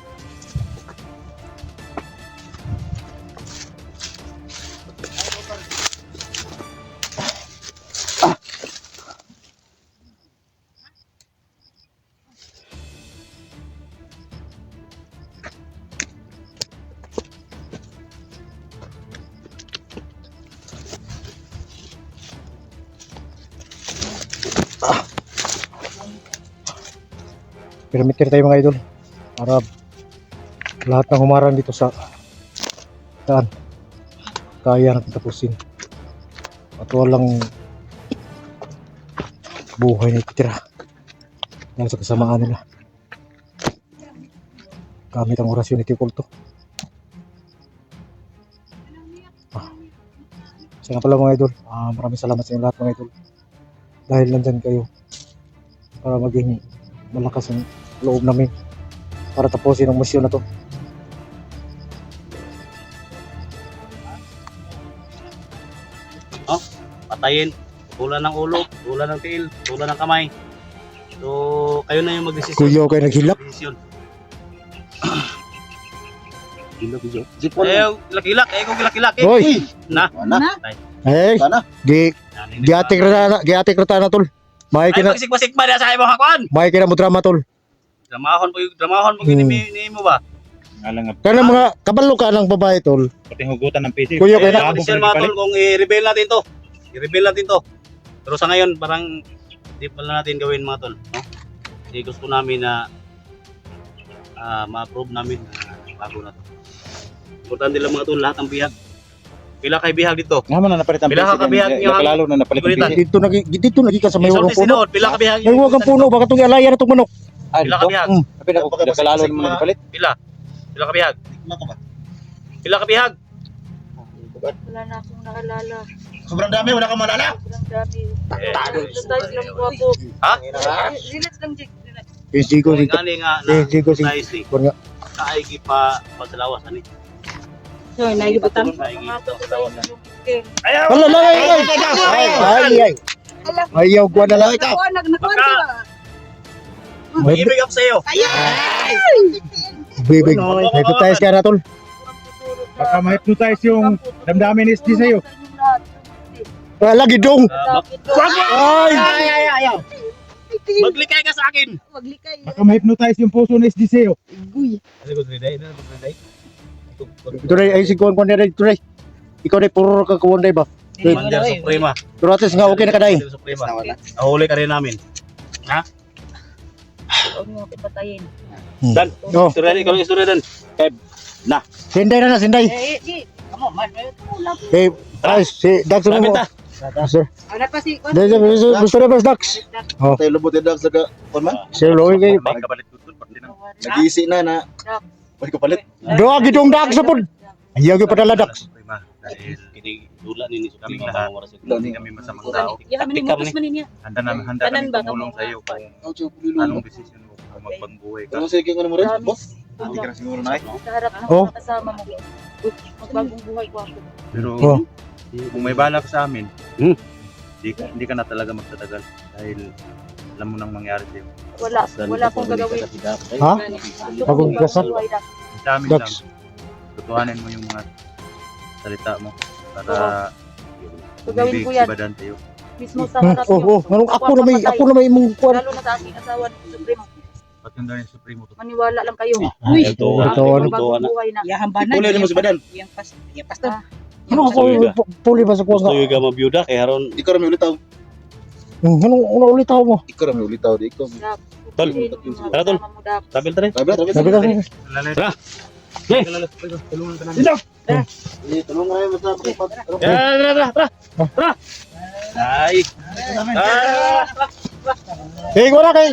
Perimeter tayo mga idol para lahat ng humarang dito sa saan kaya natin tapusin at walang buhay na ititira dahil sa kasamaan nila gamit ang orasyon ni Tikulto. Sige pala mga idol, maraming salamat sa inyo lahat mga idol dahil nandyan kayo para maging malakas ang loob namin para tapusin ang misyon na to. Patayin. Tulan ng ulo, tulan ng tiil, tulan ng kamay. So, kayo na yung mag-desisyon. Kuya kayo naghilak. Desisyon. Jipon. Lakilak. Kung lakilak. Hoy! Na. Eh, Sana. giatik rata na tol. May Ay, kina pagsik-pasik ba na sa imong hakuan? mo drama tol. Dramahon po ni mo ba? Alang nga. Kana mga kabalo ka ng babae tol. Pati hugutan ng PC. Kuya, kaya na- Decision mga tol kung i-reveal natin to. I-reveal natin to. Pero sa ngayon, parang di pala natin gawin mga tol. No? Kasi gusto namin na ma-approve namin na bago na to. Importante lang mga tol, lahat ng bihag. Pila kay bihag dito? Nga man na napalitan Pila ka kabihag nyo ang Lalo na napalitan Pilitan. Dito lagi ka sa may Isulti huwag puno. sinod, pila ka bihag May huwag puno baka tong alaya na tong manok. Pila ka bihag? Kalalo naman napalit. Pila ka bihag? Pila ka bihag? Wala na akong nakalala. Sobrang dami, wala kang malala. Sobrang dami. Size lang guwapo. Ha? Relax lang, Jake. Relax. Sigo dito. Ngani nga Sigo na size ni. Kun nga. kaigi pa pagdalawas ani. Yun, naigibutan. Kaigi pagdalawas ani. Wala, ay. Ayaw ko na lang. Nagnakuan ka ba? Mag-ibig ako sa iyo. Bibig. Hypnotize ka na, tol. Baka ma-hypnotize yung damdamin ni SD sa'yo. Lagi dong. Ay! Maglikay ka sa akin. Maglikay. Baka ma-hypnotize yung puso ni SD sa'yo. Ano ko Triday? Ito na, ay si Kuwan na rin, ito na. Ikaw na, puro ka Kuwan na ba? Commander Suprema. Pero at least nga, okay na ka na eh. Commander Suprema. Nahuli ka rin namin. Huwag mo ako patayin. Dan, Oh, istorya ikaw ang istorya dan. sinday na, sinday. Kamo, mas Eh, ay, si Dax mo. Lapit na. Sir. Ano pa si... Gusto na ba si Dax? Tayo lubot yung dag sa kon man. Sir Loy kay. May kapalit tutod. Pati nang Nag-iisi na. May kapalit. Doa gitong Dax sa pod. Ayaw gyud padala Dax. Suprema. Dahil Kini dula ni kaming Suprema lahat, mga oras. hindi kami masamang tao. Iya kami ni mukas man niya. Handa namin Tanan ba? tumulong sa iyo kung Ako siya pulilo. anong desisyon mo kung magpangbuhay ka. Ano sa iking ano mo rin? Boss? Hindi ka na siguro na Sa harap ng Oh. mga kasama mo. Magbagong buhay ko ako. Pero Oh. kung may balak sa amin, Hmm. hindi ka na talaga magtatagal dahil alam mo nang mangyari sa'yo. Wala akong gagawin. Ha? Bagong kasal? Sa amin lang, Dax. tutuhanin mo yung mga salita mo para Gagawin ko yan. ibadan sa'yo. Mismo sa harap niyo. Oh, anong ako na may imong kuwan. Lalo na sa aking asawa ni Supremo. Pagkanda ng Supremo to. Maniwala lang kayo. Uy, ito ito, ano? Magbagong buhay na. Yahambanan. Tuloy mo si Badan. Yang pastor. Ano ako puli ba sa kuwan Gusto nga? yung ka mabiyuda kay haron Ikaw rami ulitaw. Anong ulit ako mo? Ikaw rami ulitaw. Di ikaw. Tol, tara, tol. tabil tare. Sabi na. Sabi ka Lalay. Tara. Tulungan ka namin. Tulungan nga yung basta. Ay. Eh, wala kay